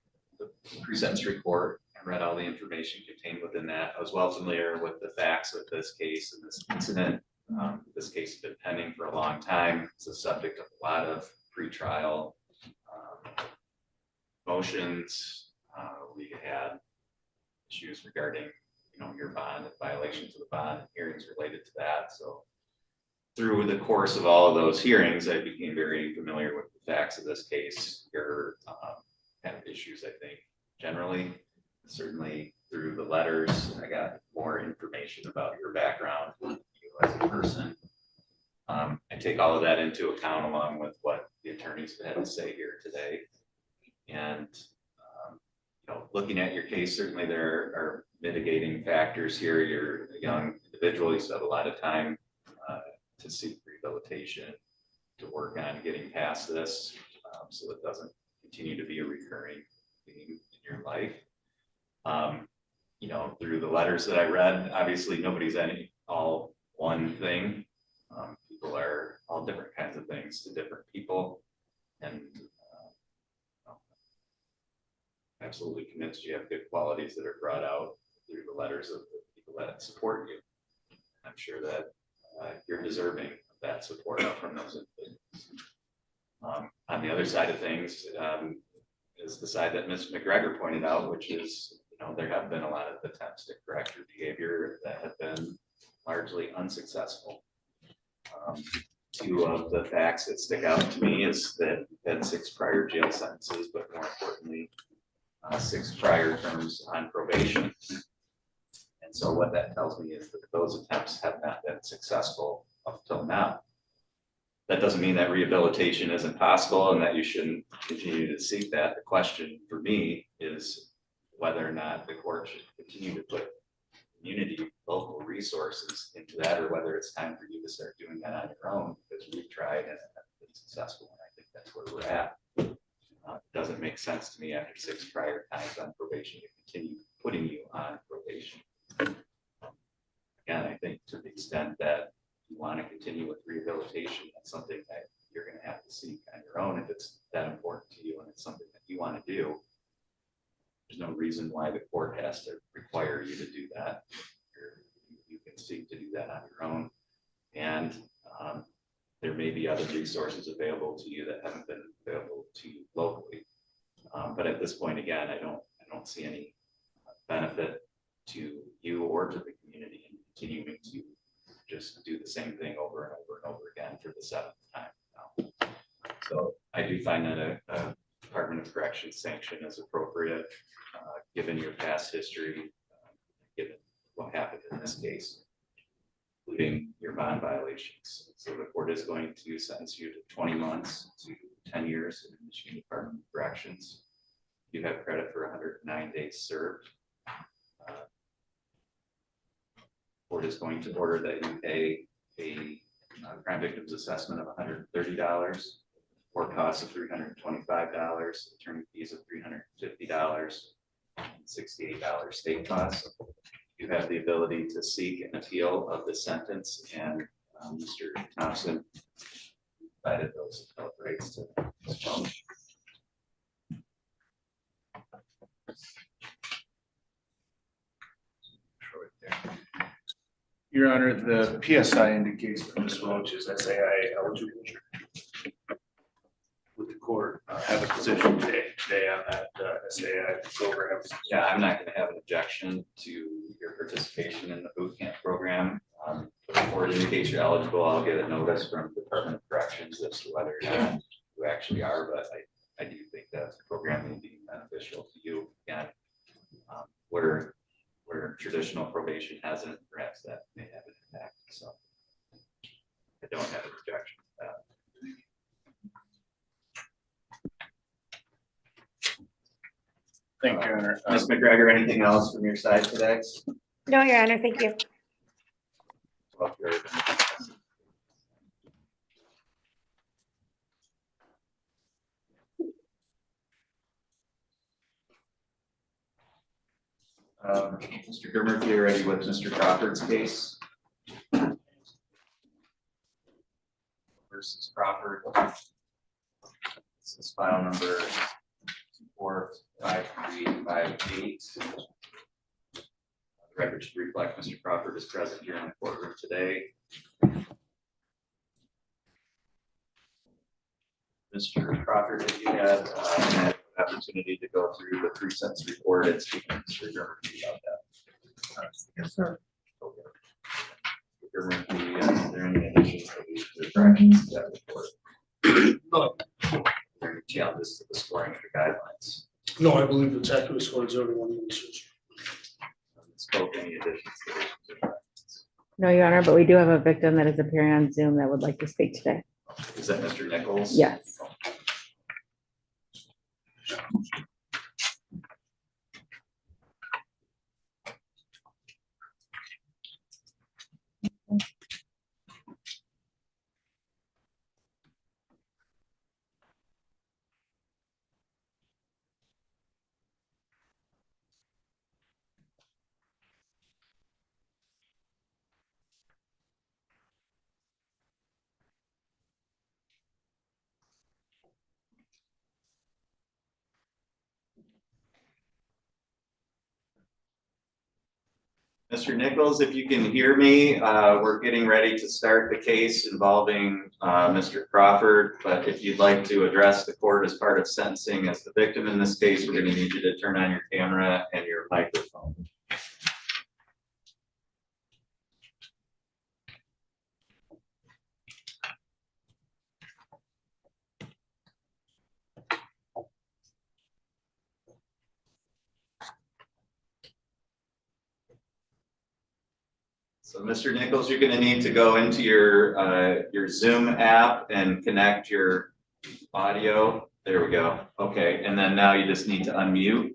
pre-sentence report and read all the information contained within that. I was well familiar with the facts of this case and this incident. This case has been pending for a long time. It's the subject of a lot of pretrial motions. We had issues regarding, your bond, violations of the bond, hearings related to that. So through the course of all of those hearings, I became very familiar with the facts of this case, your kind of issues, I think, generally. Certainly through the letters, I got more information about your background, you as a person. I take all of that into account along with what the attorneys had to say here today. And looking at your case, certainly there are mitigating factors here. You're a young individual, you still have a lot of time to seek rehabilitation, to work on getting past this, so it doesn't continue to be a recurring theme in your life. Through the letters that I read, obviously nobody's all one thing. People are all different kinds of things to different people, and absolutely convinced you have good qualities that are brought out through the letters of the people that support you. I'm sure that you're deserving of that support from those individuals. On the other side of things is the side that Ms. McGregor pointed out, which is, there have been a lot of attempts to correct your behavior that have been largely unsuccessful. Two of the facts that stick out to me is that you've had 6 prior jail sentences, but more importantly, 6 prior terms on probation. And so what that tells me is that those attempts have not been successful up till now. That doesn't mean that rehabilitation isn't possible and that you shouldn't continue to seek that. The question for me is whether or not the court should continue to put community local resources into that, or whether it's time for you to start doing that on your own, because we've tried and haven't been successful. And I think that's where we're at. It doesn't make sense to me after 6 prior times on probation to continue putting you on probation. Again, I think to the extent that you want to continue with rehabilitation, that's something that you're going to have to seek on your own if it's that important to you and it's something that you want to do. There's no reason why the court has to require you to do that. You can seek to do that on your own. And there may be other resources available to you that haven't been available to you locally. But at this point, again, I don't see any benefit to you or to the community in continuing to same thing over and over and over again for the 7th time now. So I do find that a Department of Corrections sanction is appropriate, given your past history, given what happened in this case, including your bond violations. So the court is going to sentence you to 20 months to 10 years in the Michigan Department of Corrections. You have credit for 109 days served. Court is going to order that you pay a crime victims assessment of $130, court costs of $325, attorney fees of $350, and $68 state costs. You have the ability to seek an appeal of the sentence, and Mr. Thompson provided those appellate rights to Ms. Welch. Your Honor, the PSI indicates that Ms. Welch is SAI eligible. Would the court have a position today on that SAI program? Yeah, I'm not going to have an objection to your participation in the boot camp program. If the court indicates you're eligible, I'll get a notice from the Department of Corrections as to whether or not you actually are, but I do think that the program may be beneficial to you. Again, where traditional probation hasn't, perhaps that may have an impact. So I don't have an objection to that. Thank you, Your Honor. Ms. McGregor, anything else from your side today? No, Your Honor, thank you. Well, very good. Mr. Germer, you're ready with Mr. Crawford's case. Versus Crawford. This is file number 245358. The record should reflect Mr. Crawford is present here in the courtroom today. Mr. Crawford, if you had an opportunity to go through the pre-sentence report and speak to Mr. Germer about that. Yes, sir. Okay. Germer, is there any additions to the corrections to that report? No, Are there any challenges to the scoring of the guidelines? no, I believe it's accurate scores everyone uses. Spoke any additions to the corrections? No, Your Honor, but we do have a victim that is appearing on Zoom that would like to speak today. Is that Mr. Nichols? Yes. Mr. Nichols, if you can hear me, we're getting ready to start the case involving Mr. Crawford, but if you'd like to address the court as part of sentencing as the victim in this case, we're going to need you to turn on your camera and your microphone. So Mr. Nichols, you're going to need to go into your Zoom app and connect your audio. There we go. Okay, and then now you just need to unmute.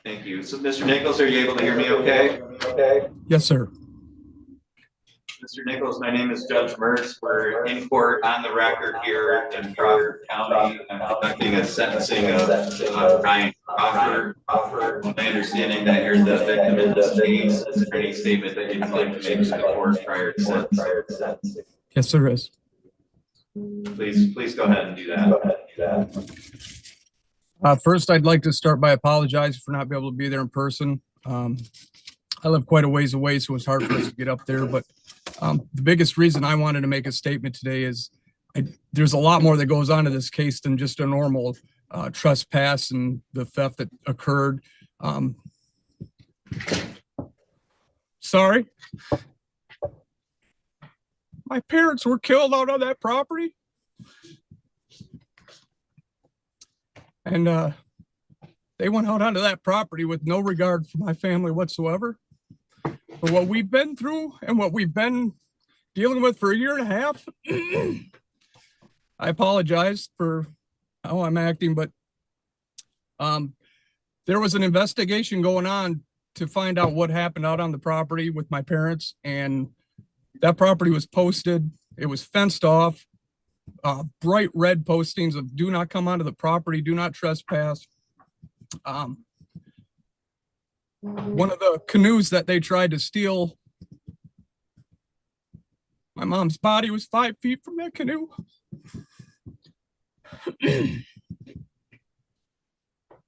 Thank you. So Mr. Nichols, are you able to hear me okay? Okay. Yes, sir. Mr. Nichols, my name is Judge Mertz. We're in court on the record here in Crawford County. I'm conducting a sentencing of Ryan Crawford. My understanding that you're the victim in this case. Is there any statement that you'd like to make to the court prior to sentencing? Yes, there is. Please go ahead and do that. First, I'd like to start by apologizing for not being able to be there in person. I live quite a ways away, so it's hard for us to get up there. But the biggest reason I wanted to make a statement today is there's a lot more that goes on to this case than just a normal trespass and the theft that occurred. Sorry. My parents were killed out on that property. And they went out onto that property with no regard for my family whatsoever. For what we've been through and what we've been dealing with for a year and a half. I apologize for how I'm acting, but there was an investigation going on to find out what happened out on the property with my parents, and that property was posted. It was fenced off, bright red postings of do not come onto the property, do not trespass. One of the canoes that they tried to steal, my mom's body was 5 feet from that canoe.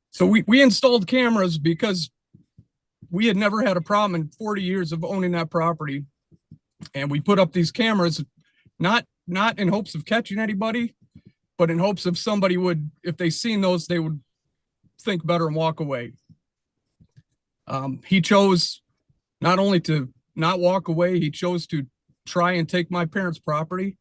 So we installed cameras because we had never had a problem in 40 years of owning that property. And we put up these cameras, not in hopes of catching anybody, but in hopes of somebody would, if they seen those, they would think better and walk away. He chose not only to not walk away, he chose to try and take my parents' property.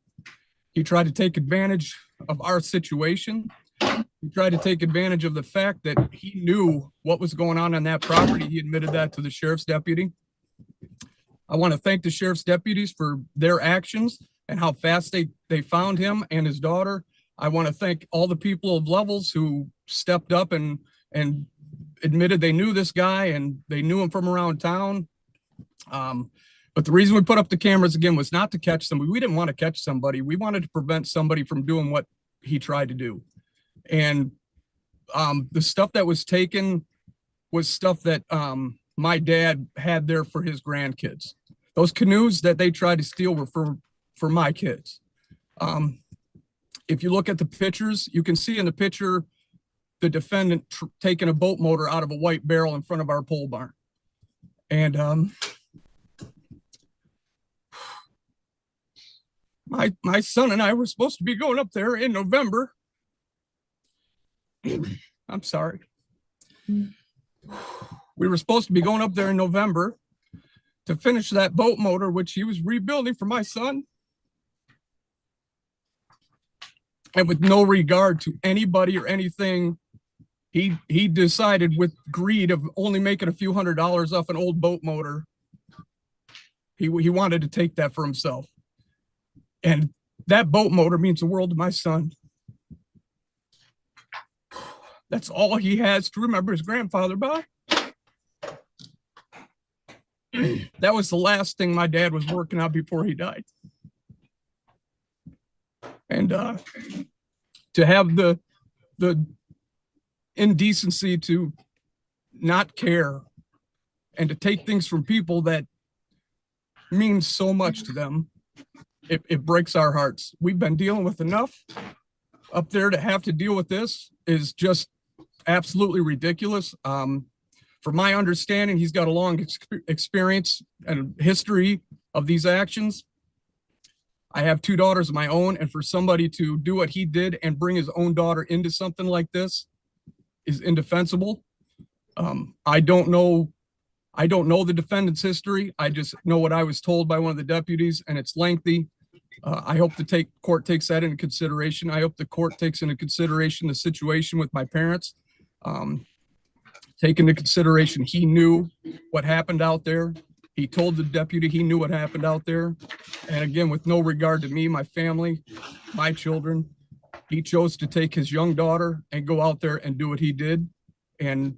He tried to take advantage of our situation. He tried to take advantage of the fact that he knew what was going on that property. He admitted that to the sheriff's deputy. I want to thank the sheriff's deputies for their actions and how fast they found him and his daughter. I want to thank all the people of Levels who stepped up and admitted they knew this guy and they knew him from around town. But the reason we put up the cameras again was not to catch somebody. We didn't want to catch somebody. We wanted to prevent somebody from doing what he tried to do. And the stuff that was taken was stuff that my dad had there for his grandkids. Those canoes that they tried to steal were for my kids. If you look at the pictures, you can see in the picture the defendant taking a boat motor out of a white barrel in front of our pole barn. And my son and I were supposed to be going up there in November. I'm sorry. We were supposed to be going up there in November to finish that boat motor, which he was rebuilding for my son. And with no regard to anybody or anything, he decided with greed of only making a few $100s off an old boat motor, he wanted to take that for himself. And that boat motor means the world to my son. That's all he has to remember his grandfather by. That was the last thing my dad was working on before he died. And to have the indecency to not care and to take things from people that mean so much to them, it breaks our hearts. We've been dealing with enough up there. To have to deal with this is just absolutely ridiculous. From my understanding, he's got a long experience and history of these actions. I have 2 daughters of my own, and for somebody to do what he did and bring his own daughter into something like this is indefensible. I don't know the defendant's history. I just know what I was told by one of the deputies, and it's lengthy. I hope the court takes that into consideration. I hope the court takes into consideration the situation with my parents. Take into consideration he knew what happened out there. He told the deputy he knew what happened out there. And again, with no regard to me, my family, my children, he chose to take his young daughter and go out there and do what he did. And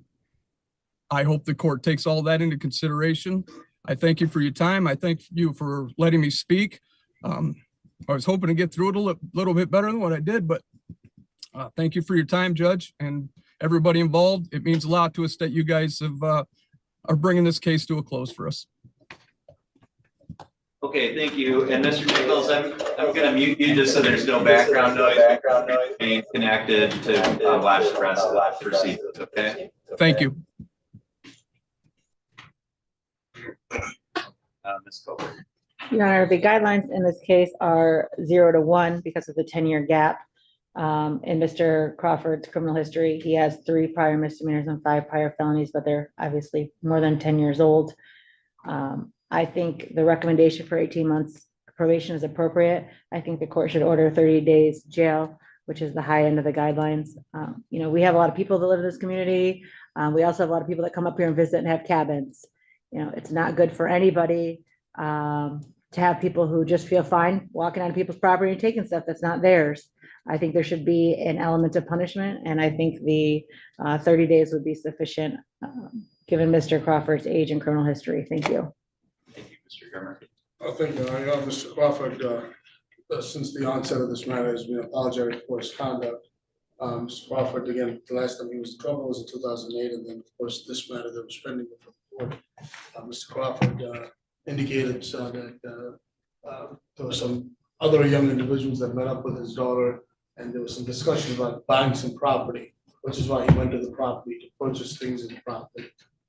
I hope the court takes all that into consideration. I thank you for your time. I thank you for letting me speak. I was hoping to get through it a little bit better than what I did, but thank you for your time, Judge, and everybody involved. It means a lot to us that you guys are bringing this case to a close for us. Okay, thank you. And Mr. Nichols, I'm going to mute you just so there's no background noise. Being connected to watch the rest of the proceedings, okay? Thank you. Ms. Crawford. Your Honor, the guidelines in this case are 0 to 1 because of the 10-year gap. In Mr. Crawford's criminal history, he has 3 prior misdemeanors and 5 prior felonies, but they're obviously more than 10 years old. I think the recommendation for 18 months probation is appropriate. I think the court should order 30 days jail, which is the high end of the guidelines. You know, we have a lot of people that live in this community. We also have a lot of people that come up here and visit and have cabins. You know, it's not good for anybody to have people who just feel fine walking on people's property and taking stuff that's not theirs. I think there should be an element of punishment, and I think the 30 days would be sufficient, given Mr. Crawford's age and criminal history. Thank you. Thank you, Mr. Grimmer. Thank you. I know Mr. Crawford, since the onset of this matter, has been apologetic for his conduct. Mr. Crawford, again, the last time he was in trouble was in 2008, and then, of course, this matter that was pending before the court. Mr. Crawford indicated that there were some other young individuals that met up with his daughter, and there was some discussion about buying some property, which is why he went to the property to purchase things in the property.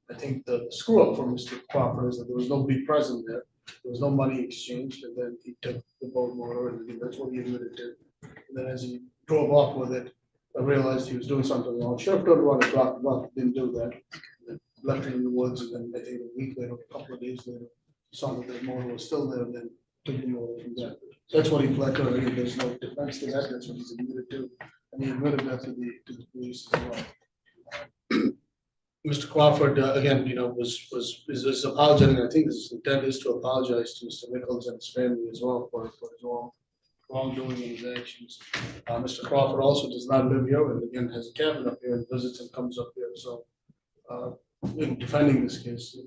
I think the screw up for Mr. Crawford is that there was nobody present there. There was no money exchanged, and then he took the boat motor, and that's what he admitted to. And then as he drove off with it, I realized he was doing something wrong. Sheriff don't want to drop him off, didn't do that. Left it in the woods, and then I think a week later, a couple of days later, saw that the motor was still there, and then took the motor from there. That's what he pled to. Again, there's no defense to that. That's what he's admitted to, and he admitted that to the police as well. Mr. Crawford, again, you know, is apologizing. I think his intent is to apologize to Mr. Nichols and his family as well for his wrongdoing in his actions. Mr. Crawford also does not live here, and again has a cabin up here and visits and comes up here. So, in defending this case,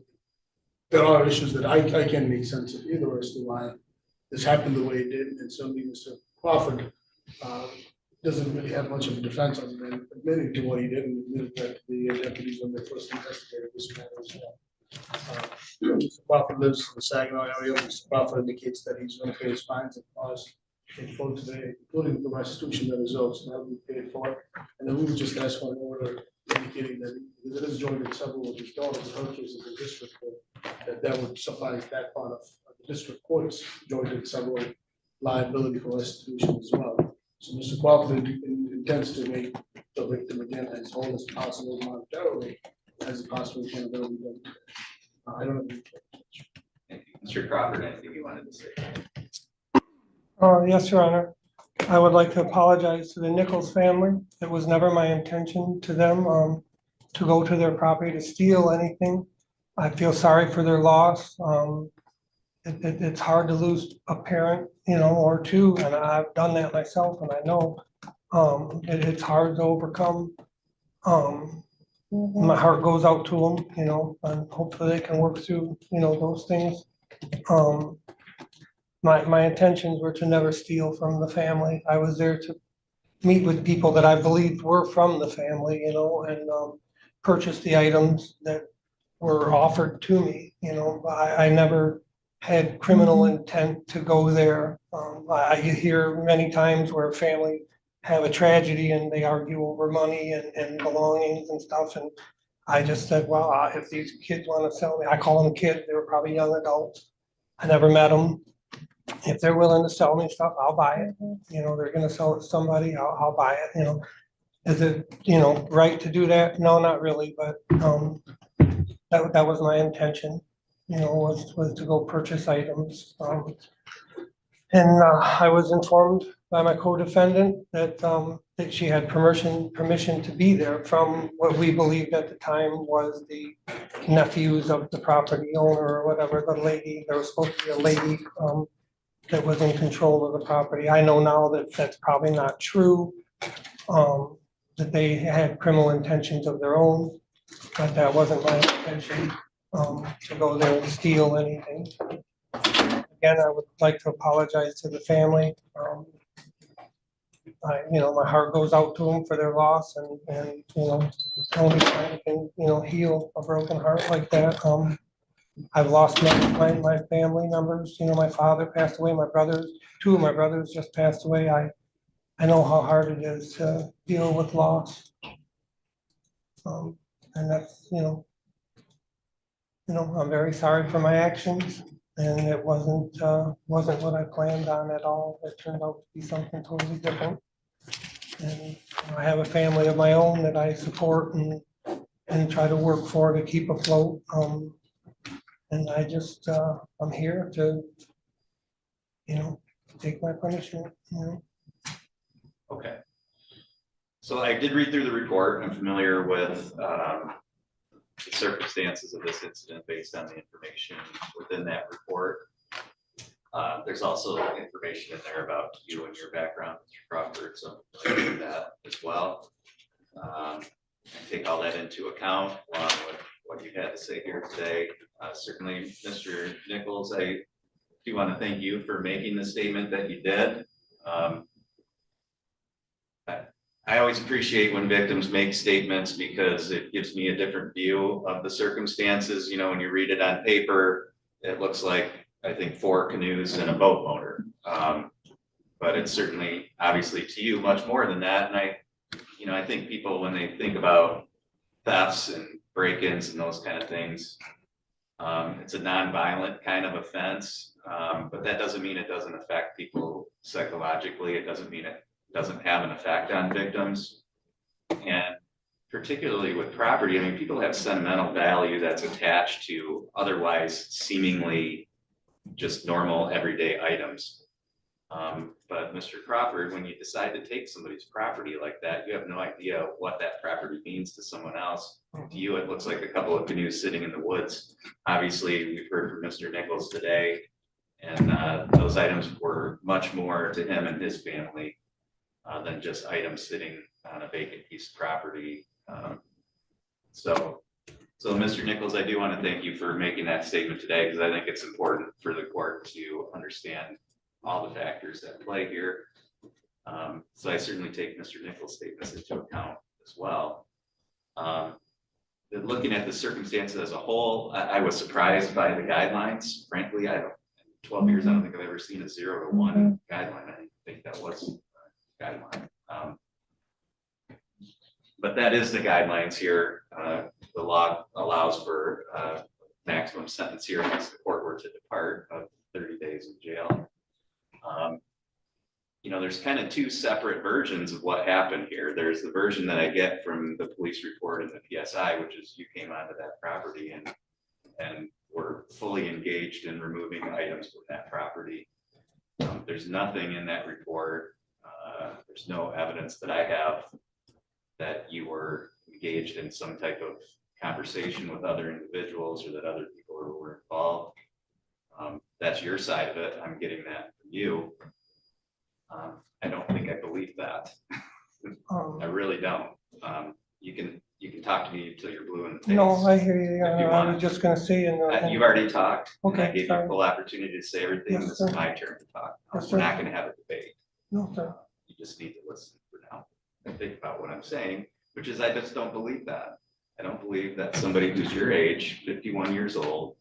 there are issues that I can't make sense of either as to why this happened the way it did, and certainly Mr. Crawford doesn't really have much of a defense other than admitting to what he did and admitted that to the deputies when they first investigated this matter as well. Mr. Crawford lives in the Saginaw area. Mr. Crawford indicates that he's going to pay his fines and costs in full today, including the restitution that is owed, so that will be paid for. And then we would just ask for an order indicating that it is joined in several of his daughters, in her case, in the district court, that would suffice that part of the district court's joined in several liability for restitution as well. So Mr. Crawford intends to make the victim again as whole as possible monetarily as it possibly can be done. I don't know. Thank you. Mr. Crawford, anything you wanted to say? Yes, Your Honor. I would like to apologize to the Nichols family. It was never my intention to them to go to their property to steal anything. I feel sorry for their loss. It's hard to lose a parent, you know, or two, and I've done that myself, and I know it's hard to overcome. My heart goes out to them, you know, and hopefully they can work through, you know, those things. My intentions were to never steal from the family. I was there to meet with people that I believed were from the family, you know, and purchase the items that were offered to me. You know, I never had criminal intent to go there. I hear many times where a family have a tragedy and they argue over money and belongings and stuff. And I just said, well, if these kids want to sell me, I call them kids, they were probably young adults. I never met them. If they're willing to sell me stuff, I'll buy it. You know, they're going to sell it to somebody, I'll buy it. You know, is it, you know, right to do that? No, not really. But that was my intention, you know, was to go purchase items. And I was informed by my co-defendant that that she had permission to be there from what we believed at the time was the nephews of the property owner or whatever, the lady. There was supposed to be a lady that was in control of the property. I know now that that's probably not true, that they had criminal intentions of their own, but that wasn't my intention to go there and steal anything. Again, I would like to apologize to the family. You know, my heart goes out to them for their loss, and you know, only time can, you know, heal a broken heart like that. I've lost my family members. You know, my father passed away. My brothers, two of my brothers just passed away. I know how hard it is to deal with loss, and that's, you know, I'm very sorry for my actions, and it wasn't what I planned on at all. It turned out to be something totally different. And I have a family of my own that I support and try to work for to keep afloat. And I just, I'm here to, take my punishment, Okay. So I did read through the report. I'm familiar with the circumstances of this incident based on the information within that report. There's also information in there about you and your background, Mr. Crawford, so I'm familiar with that as well. I take all that into account along with what you had to say here today. Certainly, Mr. Nichols, I do want to thank you for making the statement that you did. I always appreciate when victims make statements because it gives me a different view of the circumstances. You know, when you read it on paper, it looks like, I think, 4 canoes and a boat motor. But it's certainly, obviously, to you, much more than that. And I think people, when they think about thefts and break-ins and those kind of things, it's a non-violent kind of offense. But that doesn't mean it doesn't affect people psychologically. It doesn't mean it doesn't have an effect on victims. And particularly with property, I mean, people have sentimental value that's attached to otherwise seemingly just normal everyday items. But Mr. Crawford, when you decide to take somebody's property like that, you have no idea what that property means to someone else. To you, it looks like a couple of canoes sitting in the woods. Obviously, we've heard from Mr. Nichols today, and those items were much more to him and his family than just items sitting on a vacant piece of property. So Mr. Nichols, I do want to thank you for making that statement today, because I think it's important for the court to understand all the factors that play here. So I certainly take Mr. Nichols' statements into account as well. Looking at the circumstances as a whole, I was surprised by the guidelines. Frankly, in 12 years, I don't think I've ever seen a 0 to 1 guideline. I think that was a guideline. But that is the guidelines here. The law allows for maximum sentence here unless the court were to depart of 30 days in jail. There's kind of 2 separate versions of what happened here. There's the version that I get from the police report and the PSI, which is you came onto that property and were fully engaged in removing items from that property. There's nothing in that report. There's no evidence that I have that you were engaged in some type of conversation with other individuals or that other people were involved. That's your side of it. I'm getting that from you. I don't think I believe that. I really don't. You can talk to me until you're blue in the face. No, I hear you. if you I want. was just gonna say, You've already talked. And I Okay, gave you sorry. a full opportunity to say everything. Yes, This is sir. my turn to talk. Yes, We're sir. not gonna have a debate. No, sir. You just need to listen for now and think about what I'm saying, which is I just don't believe that. I don't believe that somebody who's your age, 51 years old,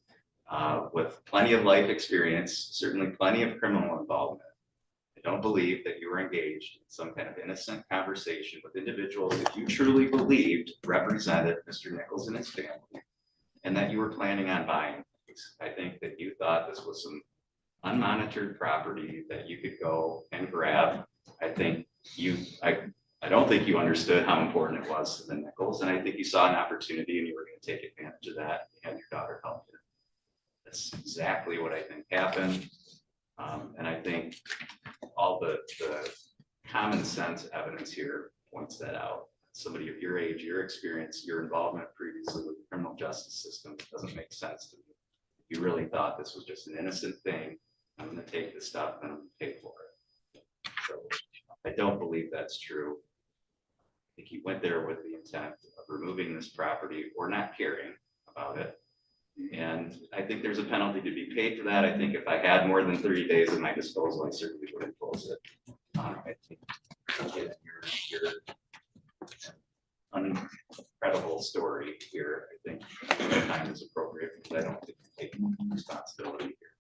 with plenty of life experience, certainly plenty of criminal involvement, I don't believe that you were engaged in some kind of innocent conversation with individuals that you truly believed represented Mr. Nichols and his family, and that you were planning on buying things. I think that you thought this was some unmonitored property that you could go and grab. I don't think you understood how important it was to the Nichols, and I think you saw an opportunity and you were going to take advantage of that and have your daughter help you. That's exactly what I think happened. And I think all the common sense evidence here points that out. Somebody of your age, your experience, your involvement previously with the criminal justice system doesn't make sense to me. You really thought this was just an innocent thing. I'm going to take this stuff and I'm going to pay for it. So I don't believe that's true. I think you went there with the intent of removing this property or not caring about it. And I think there's a penalty to be paid for that. I think if I had more than 30 days at my disposal, I certainly would impose it. I think your incredible story here, I think the time is appropriate because I don't think you're taking responsibility here.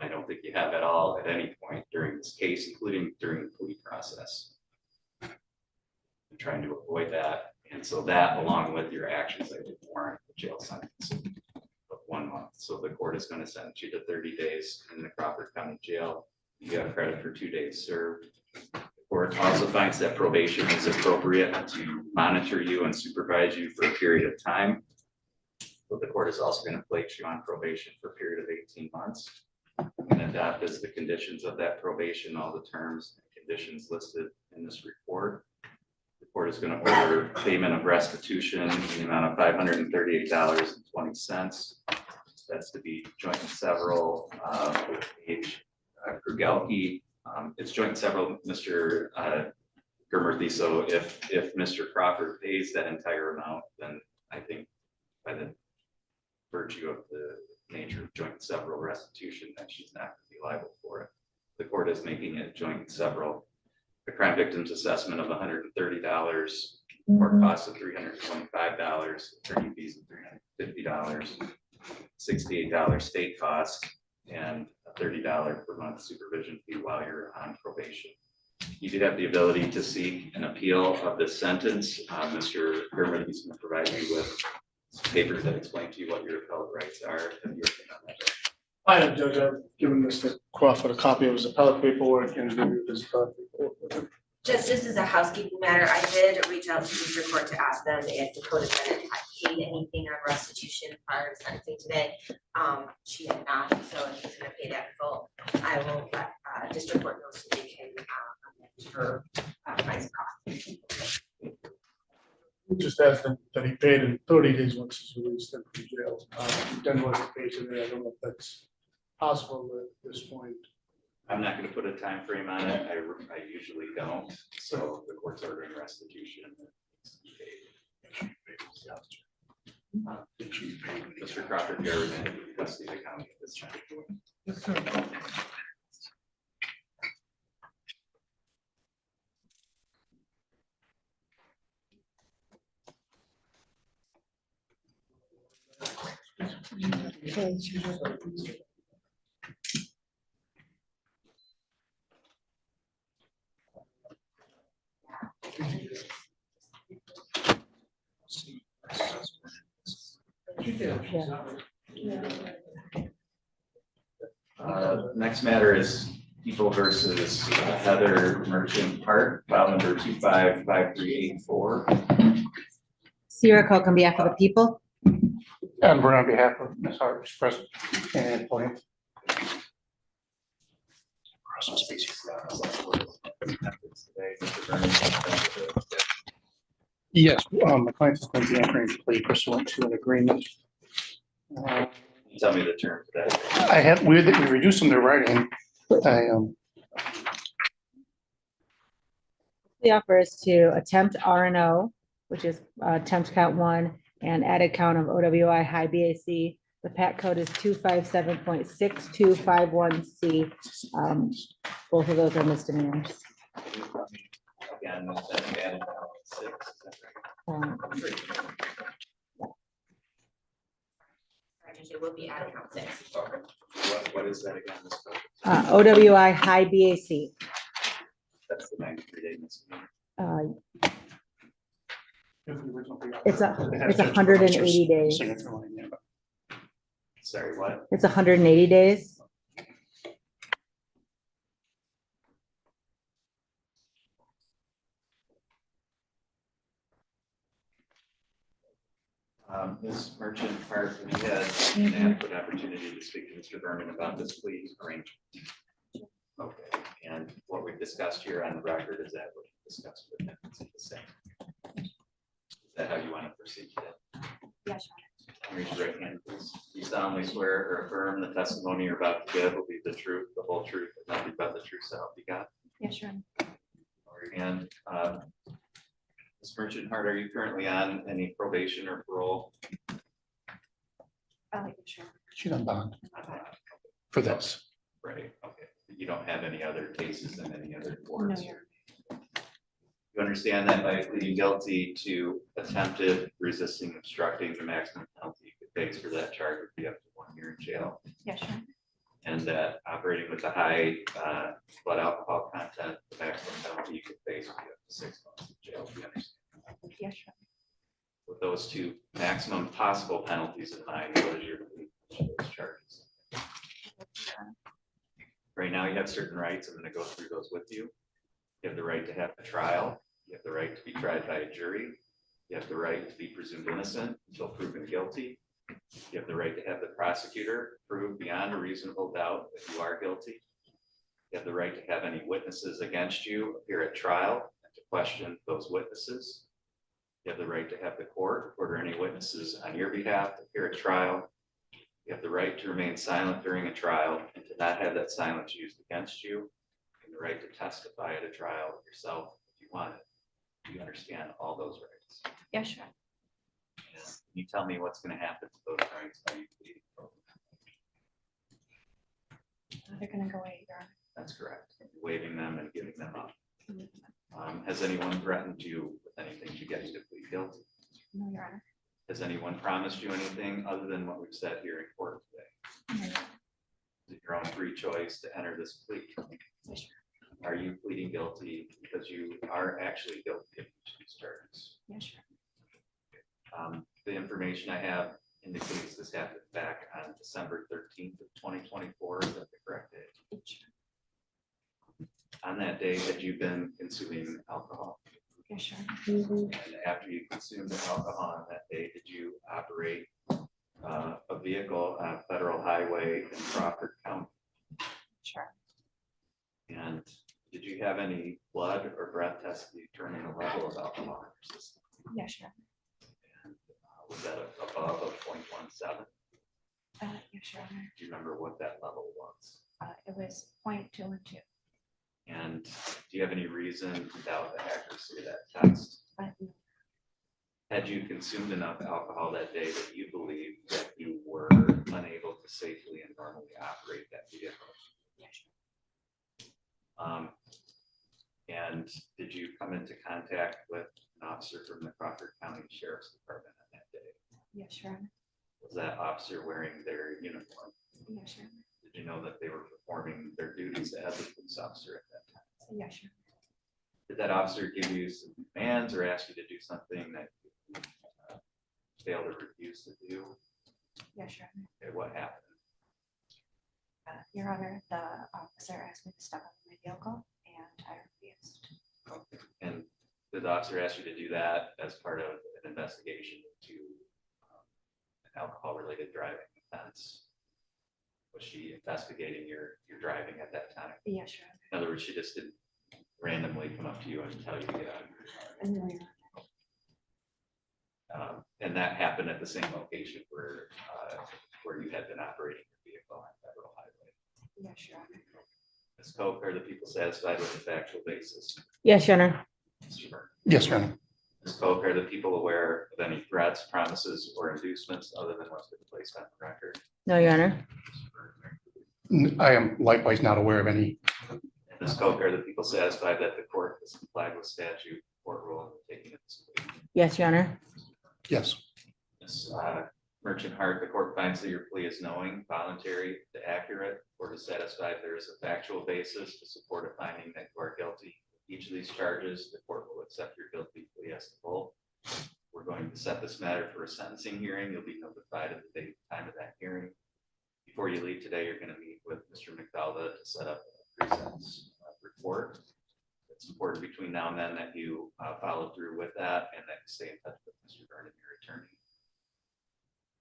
I don't think you have at all at any point during this case, including during the plea process. I'm trying to avoid that. And so that, along with your actions, I think warrant a jail sentence of 1 month. So the court is going to sentence you to 30 days in the Crawford County Jail. You have credit for 2 days served. The court also finds that probation is appropriate to monitor you and supervise you for a period of time. But the court is also going to place you on probation for a period of 18 months. And adopt as the conditions of that probation, all the terms and conditions listed in this report. The court is going to order payment of restitution in the amount of $538.20. That's to be joint and several with H. Krugelke. It's joint and several, Mr. Germerthy. So if Mr. Crawford pays that entire amount, then I think by the virtue of the nature of joint and several restitution, that she's not going to be liable for it. The court is making it joint and several. The crime victim's assessment of $130, court costs of $325, attorney fees of $350, $68 state costs, and a $30 per month supervision fee while you're on probation. You do have the ability to seek an appeal of this sentence. Mr. Germerthy is going to provide you with papers that explain to you what your appellate rights are. Have you written on that? I have, Judge, I've given Mr. Crawford a copy of his appellate paperwork and reviewed his appellate paperwork with him. Just as a housekeeping matter, I did reach out to district court to ask them if the co-defendant had paid anything on restitution prior to sentencing today. She had not, so if she's gonna pay that full, I will let district court know so they can amend her price cost. We just asked him that he paid in 30 days once he's released from jail. Then was the pay today. I don't know if that's possible at this point. I'm not going to put a time frame on it. I usually don't. So the court's ordering restitution. Mr. Crawford, you're in custody of the county at this time. Yes, sir. Next matter is People versus Heather Merchant Park, file number 255384. Sierra Coke on behalf of the people. And we're on behalf of Ms. Hart, present and point. Yes, the client is going to be entering a plea pursuant to an agreement. Tell me the terms of that. I have, we reduced them to writing. The offer is to attempt R&O, which is attempt count 1, and added count of OWI high BAC. The PAC code is 257.6251C. Both of those are misdemeanors. Again, that's added 6. It will be added count 6. What is that again? OWI high BAC. That's the 93-day misdemeanor. It's 180 days. Sorry, what? It's 180 days. Ms. Merchant, Park, we had an adequate opportunity to speak to Mr. Berman about this plea arrangement. Okay, and what we've discussed here on the record, is that what you discussed with him? Is it the same? Is that how you want to proceed today? Yes, Raise your right hand, please. You solemnly swear or affirm the testimony you're about to give will be the truth, the whole truth, and nothing but the truth, so help you God. Yes, sure. Lower your hand. Ms. Merchant Hart, are you currently on any probation or parole? Sure. She's on bond for this. Right, okay. You don't have any other cases in any other courts No. here? You understand that by pleading guilty to attempted resisting obstructing, the maximum penalty you could face for that charge would be up to 1 year in jail? Yes, sure. And that operating with a high blood alcohol content, the maximum penalty you could face would be up to 6 months in jail. Do you understand? Yes, sure. With those two maximum possible penalties in mind, what is your plea to those charges? Right now, you have certain rights. I'm going to go through those with you. You have the right to have a trial. You have the right to be tried by a jury. You have the right to be presumed innocent until proven guilty. You have the right to have the prosecutor prove beyond a reasonable doubt that you are guilty. You have the right to have any witnesses against you appear at trial and to question those witnesses. You have the right to have the court order any witnesses on your behalf to appear at trial. You have the right to remain silent during a trial and to not have that silence used against you. And the right to testify at a trial yourself if you want it. Do you understand all those rights? Yeah, sure. Can you tell me what's going to happen to those rights? Are you pleading? They're gonna go away, Your Honor. That's correct. You're waiving them and giving them up. Has anyone threatened you with anything to get you to plead guilty? No, Your Honor. Has anyone promised you anything other than what we've said here in court today? No, Your Honor. Is it your own free choice to enter this plea? Yes, sure. Are you pleading guilty because you are actually guilty of each of these charges? Yes, sure. The information I have indicates this happened back on December 13th of 2024. Is that the correct date? Sure. On that day, had you been consuming alcohol? Yes, sure. And after you consumed the alcohol on that day, did you operate a vehicle on a federal highway in Crawford County? Sure. And did you have any blood or breath tests determining the level of alcohol in your system? Yes, sure. And was that above a 0.17? Yes, Your Honor. Do you remember what that level was? It was 0.212. And do you have any reason to doubt the accuracy of that test? No. Had you consumed enough alcohol that day that you believe that you were unable to safely and normally operate that vehicle? Yes, sure. And did you come into contact with an officer from the Crawford County Sheriff's Department on that day? Yes, Your Honor. Was that officer wearing their uniform? Yes, Your Honor. Did you know that they were performing their duties as a police officer at that time? Yes, Your Honor. Did that officer give you some commands or ask you to do something that you failed or refused to do? Yes, Your Honor. Okay, what happened? Your Honor, the officer asked me to step out of my vehicle and I refused. Okay. And did the officer ask you to do that as part of an investigation into an alcohol-related driving offense? Was she investigating your driving at that time? Yes, Your Honor. In other words, she just didn't randomly come up to you and tell you to get out of your car. No, Your Honor. And that happened at the same location where you had been operating your vehicle on federal highway. Yes, Your Honor. Ms. Koch, are the people satisfied with the factual basis? Yes, Your Honor. Mr. Mertz? Yes, Your Honor. Ms. Koch, are the people aware of any threats, promises, or inducements other than what's been placed on the record? No, Your Honor. I am likewise not aware of any. Ms. Koch, are the people satisfied that the court has complied with statute, court rule, and taking this plea? Yes, Your Honor. Yes. Ms. Merchant Hart, the court finds that your plea is knowing, voluntary, and accurate. The court is satisfied there is a factual basis to support a finding that you are guilty. Each of these charges, the court will accept your guilty plea as the whole. We're going to set this matter for a sentencing hearing. You'll be notified of the date and time of that hearing. Before you leave today, you're going to meet with Mr. McDowell to set up a pre-sentence report. It's important between now and then that you follow through with that and that you stay in touch with Mr. Vernon, your attorney.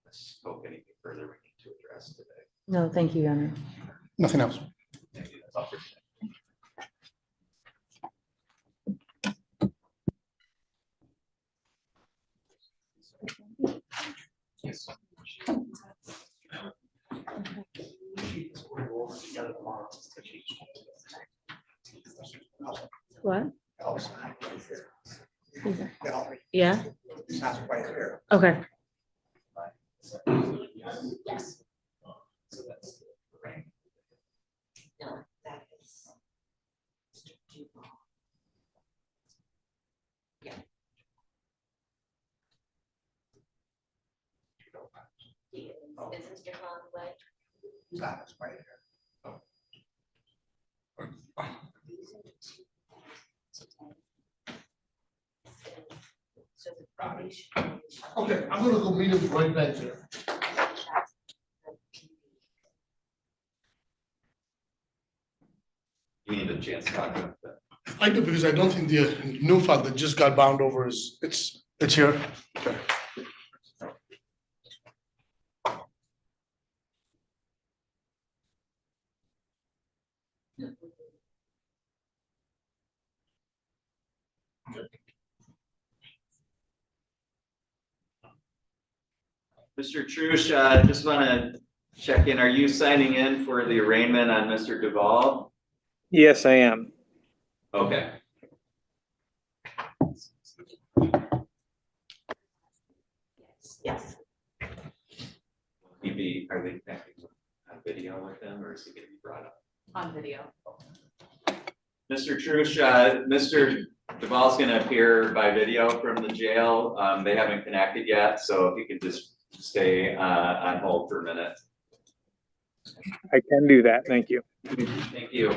Ms. Koch, anything further we need to address today? No, thank you, Your Honor. Nothing else. Thank you. That's all for today. Yes. What? Yeah? Okay. Yes. No, that is. Mr. Deval. Yeah. Is Mr. Deval Welch? That's right here. So the probation. Okay, I'm gonna go meet him right back there. You need a chance to talk about that. I do, because I don't think the new file that just got bound over is, it's here. Okay. Mr. Trush, I just want to check in. Are you signing in for the arraignment on Mr. Deval? Yes, I am. Okay. Yes. Are they connecting on video with them, or is it going to be brought up? On video. Mr. Trush, Mr. Deval's going to appear by video from the jail. They haven't connected yet, so if you could just stay on hold for a minute. I can do that. Thank you. Thank you.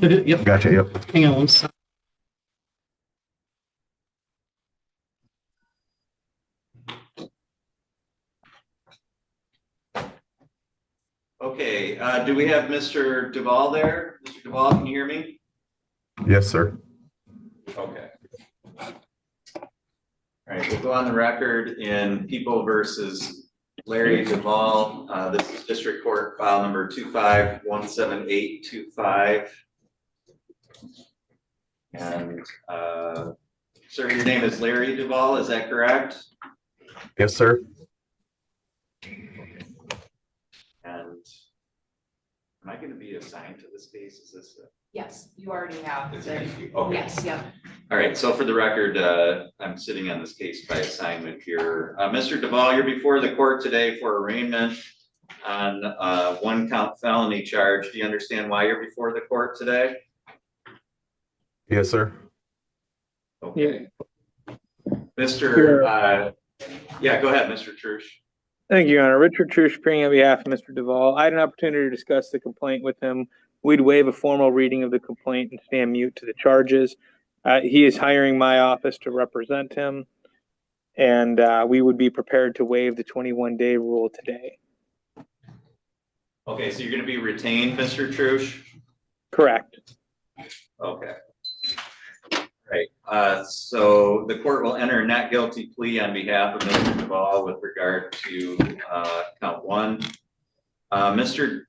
Yep. Gotcha, yep. Hang on one second. Okay, do we have Mr. Deval there? Mr. Deval, can you hear me? Yes, sir. Okay. All right, we'll go on the record in People versus Larry Deval. This is District Court file number 2517825. And sir, your name is Larry Deval, is that correct? Yes, sir. And am I going to be assigned to this case? Is this a? Yes, you already have. It's an issue. Okay. Yes, yeah. All right, so for the record, I'm sitting on this case by assignment here. Mr. Deval, you're before the court today for arraignment on one count felony charge. Do you understand why you're before the court today? Yes, sir. Okay. Mr. Yeah, go ahead, Mr. Trush. Thank you, Your Honor. Richard Trush, appearing on behalf of Mr. Deval. I had an opportunity to discuss the complaint with him we'd waive a formal reading of the complaint and stand mute to the charges. He is hiring my office to represent him, and we would be prepared to waive the 21-day rule today. Okay, so you're gonna be retained, Mr. Trush? Correct. Okay. Right, so the court will enter a not guilty plea on behalf of Mr. Deval with regard to count 1. Mr.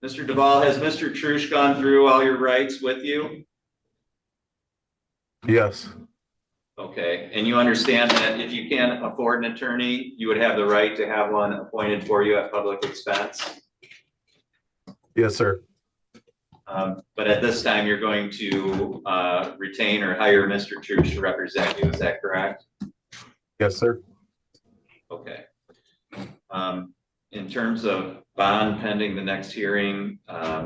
Deval, has Mr. Trush gone through all your rights with you? Yes. Okay, and you understand that if you can't afford an attorney, you would have the right to have one appointed for you at public expense? Yes, sir. But at this time, you're going to retain or hire Mr. Trush to represent you, is that correct? Yes, sir. Okay. In terms of bond pending the next hearing,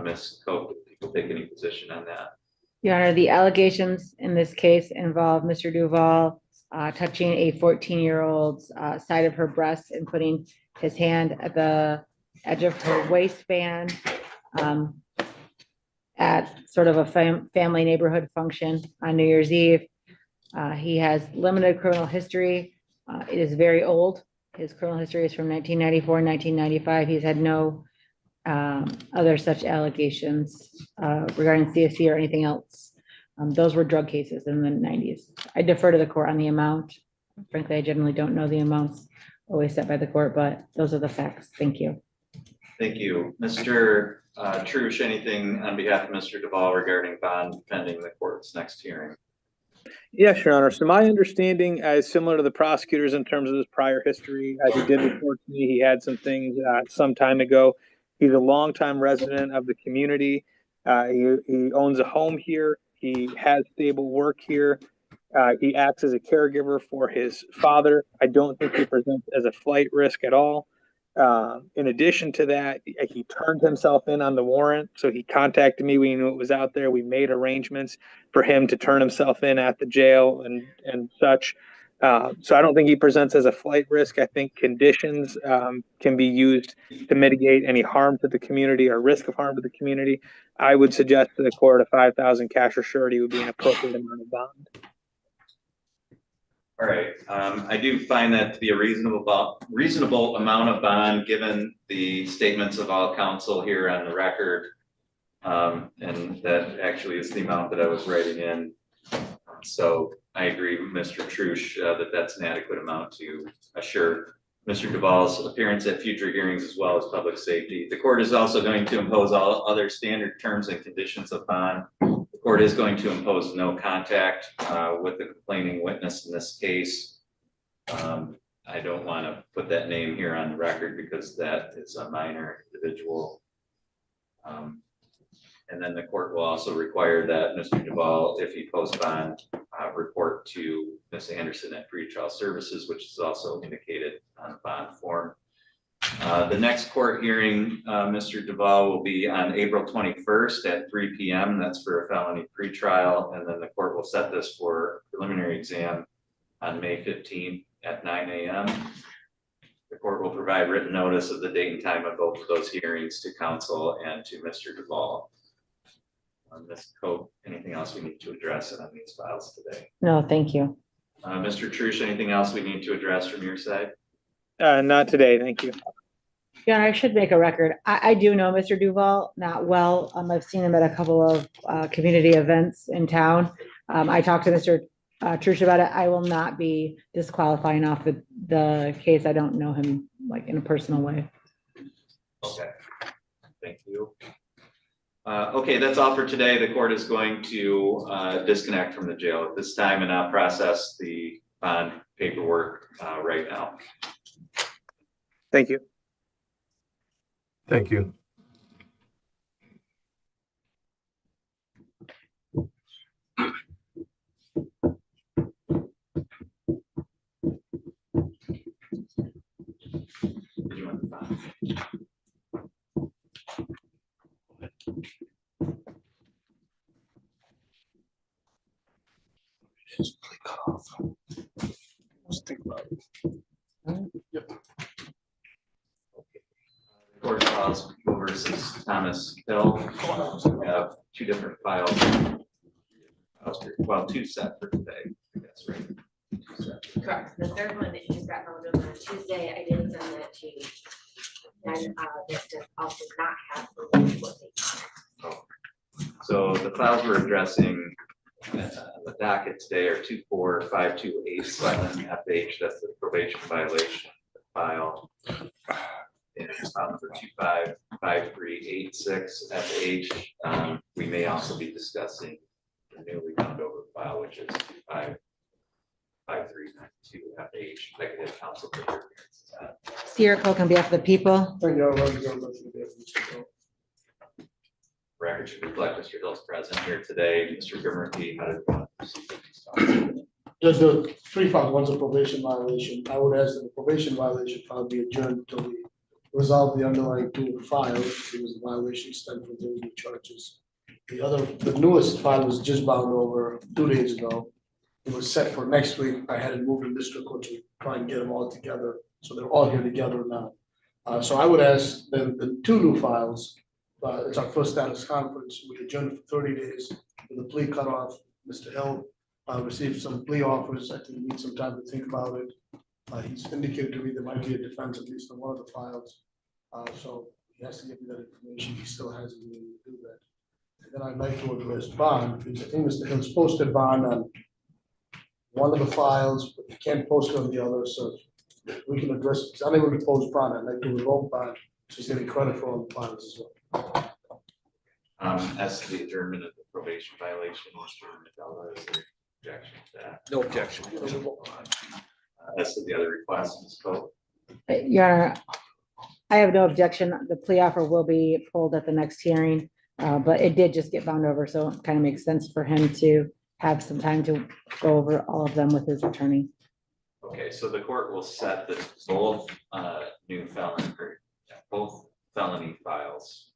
Ms. Cope, if people take any position on that? Your Honor, the allegations in this case involve Mr. Deval touching a 14-year-old's side of her breast and putting his hand at the edge of her waistband at sort of a family neighborhood function on New Year's Eve. He has limited criminal history. It is very old. His criminal history is from 1994, 1995. He's had no other such allegations regarding CSC or anything else. Those were drug cases in the 90s. I defer to the court on the amount. Frankly, I generally don't know the amounts always set by the court, but those are the facts. Thank you. Thank you. Mr. Trush, anything on behalf of Mr. Deval regarding bond pending the court's next hearing? Yes, Your Honor. So my understanding is similar to the prosecutors in terms of his prior history. He did report to me he had some things some time ago. He's a longtime resident of the community. He owns a home here. He has stable work here. He acts as a caregiver for his father. I don't think he presents as a flight risk at all. In addition to that, he turned himself in on the warrant. So he contacted me. We knew it was out there. We made arrangements for him to turn himself in at the jail and such. So I don't think he presents as a flight risk. I think conditions can be used to mitigate any harm to the community or risk of harm to the community. I would suggest to the court a $5,000 cash or surety would be an appropriate amount of bond. All right, I do find that to be a reasonable amount of bond, given the statements of all counsel here on the record. And that actually is the amount that I was writing in. So I agree with Mr. Trush that that's an adequate amount to assure Mr. Deval's appearance at future hearings as well as public safety. The court is also going to impose all other standard terms and conditions of bond. The court is going to impose no contact with the complaining witness in this case. I don't want to put that name here on the record because that is a minor individual. And then the court will also require that Mr. Deval, if he posts bond, report to Ms. Anderson at pretrial services, which is also indicated on the bond form. The next court hearing, Mr. Deval, will be on April 21st at 3 p.m. That's for a felony pretrial. And then the court will set this for preliminary exam on May 15th at 9 a.m. The court will provide written notice of the date and time of both of those hearings to counsel and to Mr. Deval. Ms. Cope, anything else we need to address on these files today? No, thank you. Mr. Trush, anything else we need to address from your side? Not today, thank you. Yeah, I should make a record. I do know Mr. Deval not well. I've seen him at a couple of community events in town. I talked to Mr. Trush about it. I will not be disqualifying off the case. I don't know him like in a personal way. Okay, thank you. Okay, that's all for today. The court is going to disconnect from the jail at this time and not process the bond paperwork right now. Thank you. Thank you. Did you want the bond? Just click off. Let's think about it. Yep. Court files versus Thomas Hill. We have two different files. Well, two set for today, I guess, right? Two set. Correct. The third one that you just got found over on Tuesday, I didn't send that to you. And that does also not have the what they. Oh. So the files we're addressing the docket today are 24528 FH, that's the probation violation file. And file number 255386 FH. We may also be discussing the newly found over file, which is 255392 FH. I could have counsel for your appearance. Sierra Coke on behalf of the people. Thank you. I'll run the government for the Mr. Hill. Record should reflect Mr. Hill's present here today. Mr. Grimmerty, how did you want to proceed? There's the three files, one's a probation violation. I would ask that the probation violation file be adjourned until we resolve the underlying two files. It was a violation stemmed from those new charges. The newest file was just bound over 2 days ago. It was set for next week. I had it moved in district court to try and get them all together. So they're all here together now. So I would ask the two new files, it's our first status conference, we adjourned for 30 days with the plea cutoff. Mr. Hill received some plea offers. I think he needs some time to think about it. He's indicated to me there might be a defense at least on one of the files. So he has to give me that information. He still hasn't been able to do that. And then I'd like to address bond, because I think Mr. Hill's posted bond on one of the files, but he can't post it on the other. So we can address it. He's unable to post bond. I'd like to revoke bond. So he's getting credit for all the files as well. As to the adjournment of the probation violation, Mr. Deval, is there objection to that? No objection. As to the other requests, Ms. Coe? Your Honor, I have no objection. The plea offer will be pulled at the next hearing, but it did just get bound over, so it kind of makes sense for him to have some time to go over all of them with his attorney. Okay, so the court will set the both new felon, or both felony files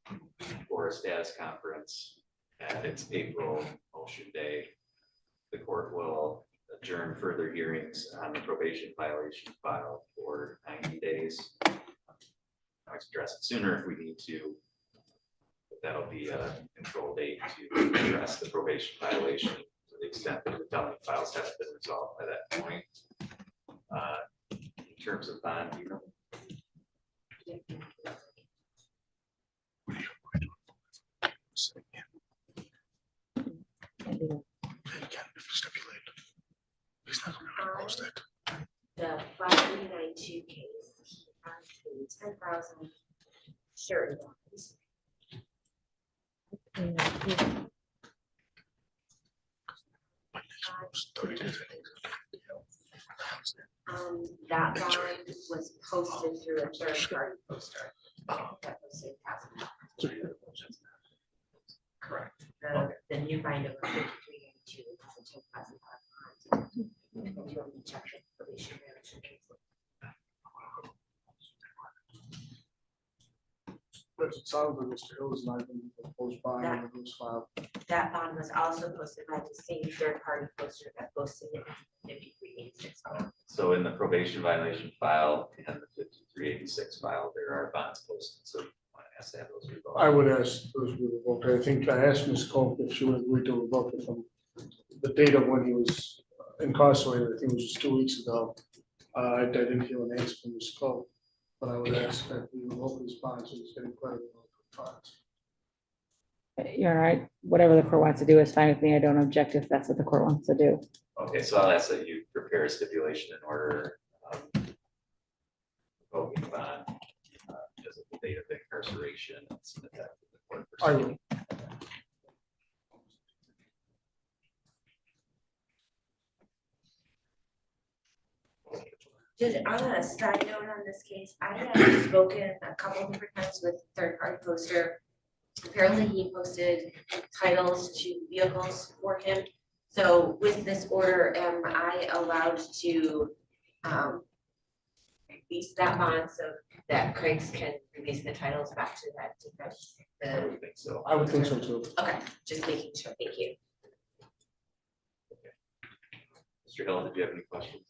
for a status conference at its April motion day. The court will adjourn further hearings on the probation violation file for 90 days. I'll address it sooner if we need to, but that'll be a control date to address the probation violation to the extent that the felony files haven't been resolved by that point. In terms of bond, you know. The 5392 case, he has paid 10,000 surety bonds. That bond was posted through a third party poster. That was $6,000. Correct. The new bind of 5392 is a $10,000 bond. You want me to check the probation violation case? But it sounds like Mr. Hill is not going to post bond on the loose file. That bond was also posted by the same third party poster that posted it in 5386. So in the probation violation file and the 5386 file, there are bonds posted. So I want to ask to have those revoked. I would ask those to be revoked. I think I asked Ms. Cope if she would agree to revoke it from the date of when he was incarcerated. I think it was just 2 weeks ago. I didn't hear an answer from Ms. Cope, but I would ask that we revoke his bond so he's getting credit for the funds. You're all right. Whatever the court wants to do is fine with me. I don't object if that's what the court wants to do. Okay, so I'll ask that you prepare a stipulation in order revoking bond as of the date of incarceration and submit that to the court. I will. Just on a side note on this case, I have spoken a couple of different times with third party poster. Apparently he posted titles to vehicles for him. So with this order, am I allowed to release that bond so that Craig's can release the titles back to that defense? I would think so. I would think so too. Okay, just making sure. Thank you. Mr. Hill, did you have any questions?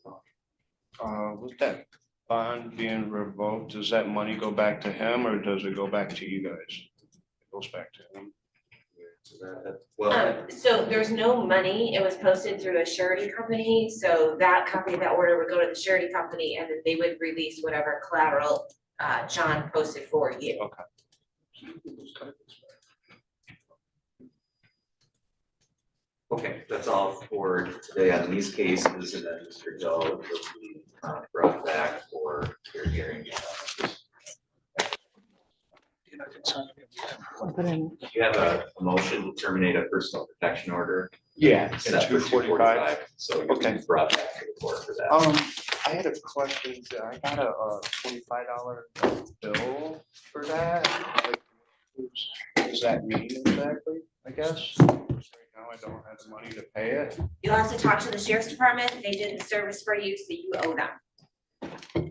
With that bond being revoked, does that money go back to him or does it go back to you guys? It goes back to him. So there's no money. It was posted through a surety company. So that copy of that order would go to the surety company and then they would release whatever collateral John posted for you. Okay. Okay, that's all for today on these cases, and then Mr. Hill will be brought back for your hearing. You have a motion to terminate a personal protection order. Yeah. Set for 2:45, so you'll be brought back to the court for that. I had a question. I got a $25 bill for that. Like, what does that mean exactly? I guess. Right now I don't have the money to pay it. You'll have to talk to the sheriff's department. They did the service for you, so you owe them.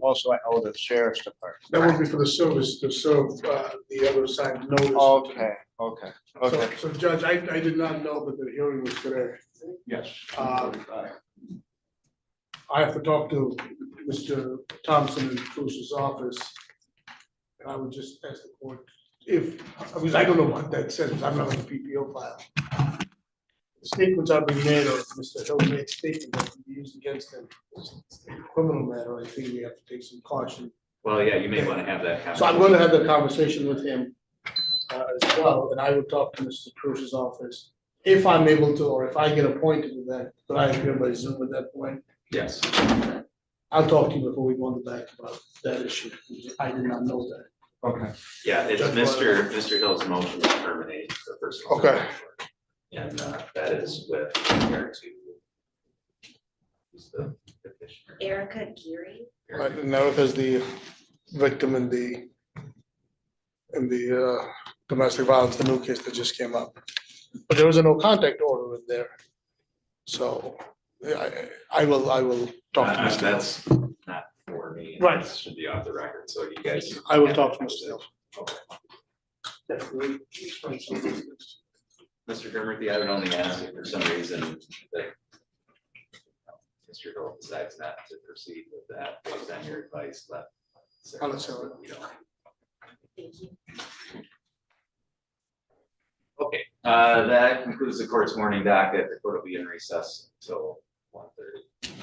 Also, I owe the sheriff's department. That would be for the service to serve the other side notice. Okay. So Judge, I did not know that the hearing was today. Yes. I have to talk to Mr. Thompson in Cruz's office. And I would just ask the court if, because I don't know what that says, I'm not on the PPO file. The statements are being made, or Mr. Hill made statement that can be used against him. Criminal matter, I think we have to take some caution. Well, yeah, you may want to have that conversation. So I'm going to have that conversation with him as well, and I would talk to Mr. Cruz's office. If I'm able to, or if I get appointed with that, but I appear by Zoom at that point. Yes. I'll talk to you before we go on the back about that issue. I did not know that. Okay. Yeah, it's Mr. Hill's motion to terminate the personal. Okay. And that is with regard to who's the petitioner. Erica Geary. Right, and Erica's the victim in the domestic violence, the new case that just came up. But there was a no contact order in there. So I will talk to Mr. That's not for me. Right. This should be off the record, so you guys. I will talk to Mr. Hill. Okay. Mr. Grimmerty, I would only ask if for some reason that Mr. Hill decides not to proceed with that based on your advice, but. Thank you. Okay, that concludes the court's morning docket. The court will be in recess until 1:30.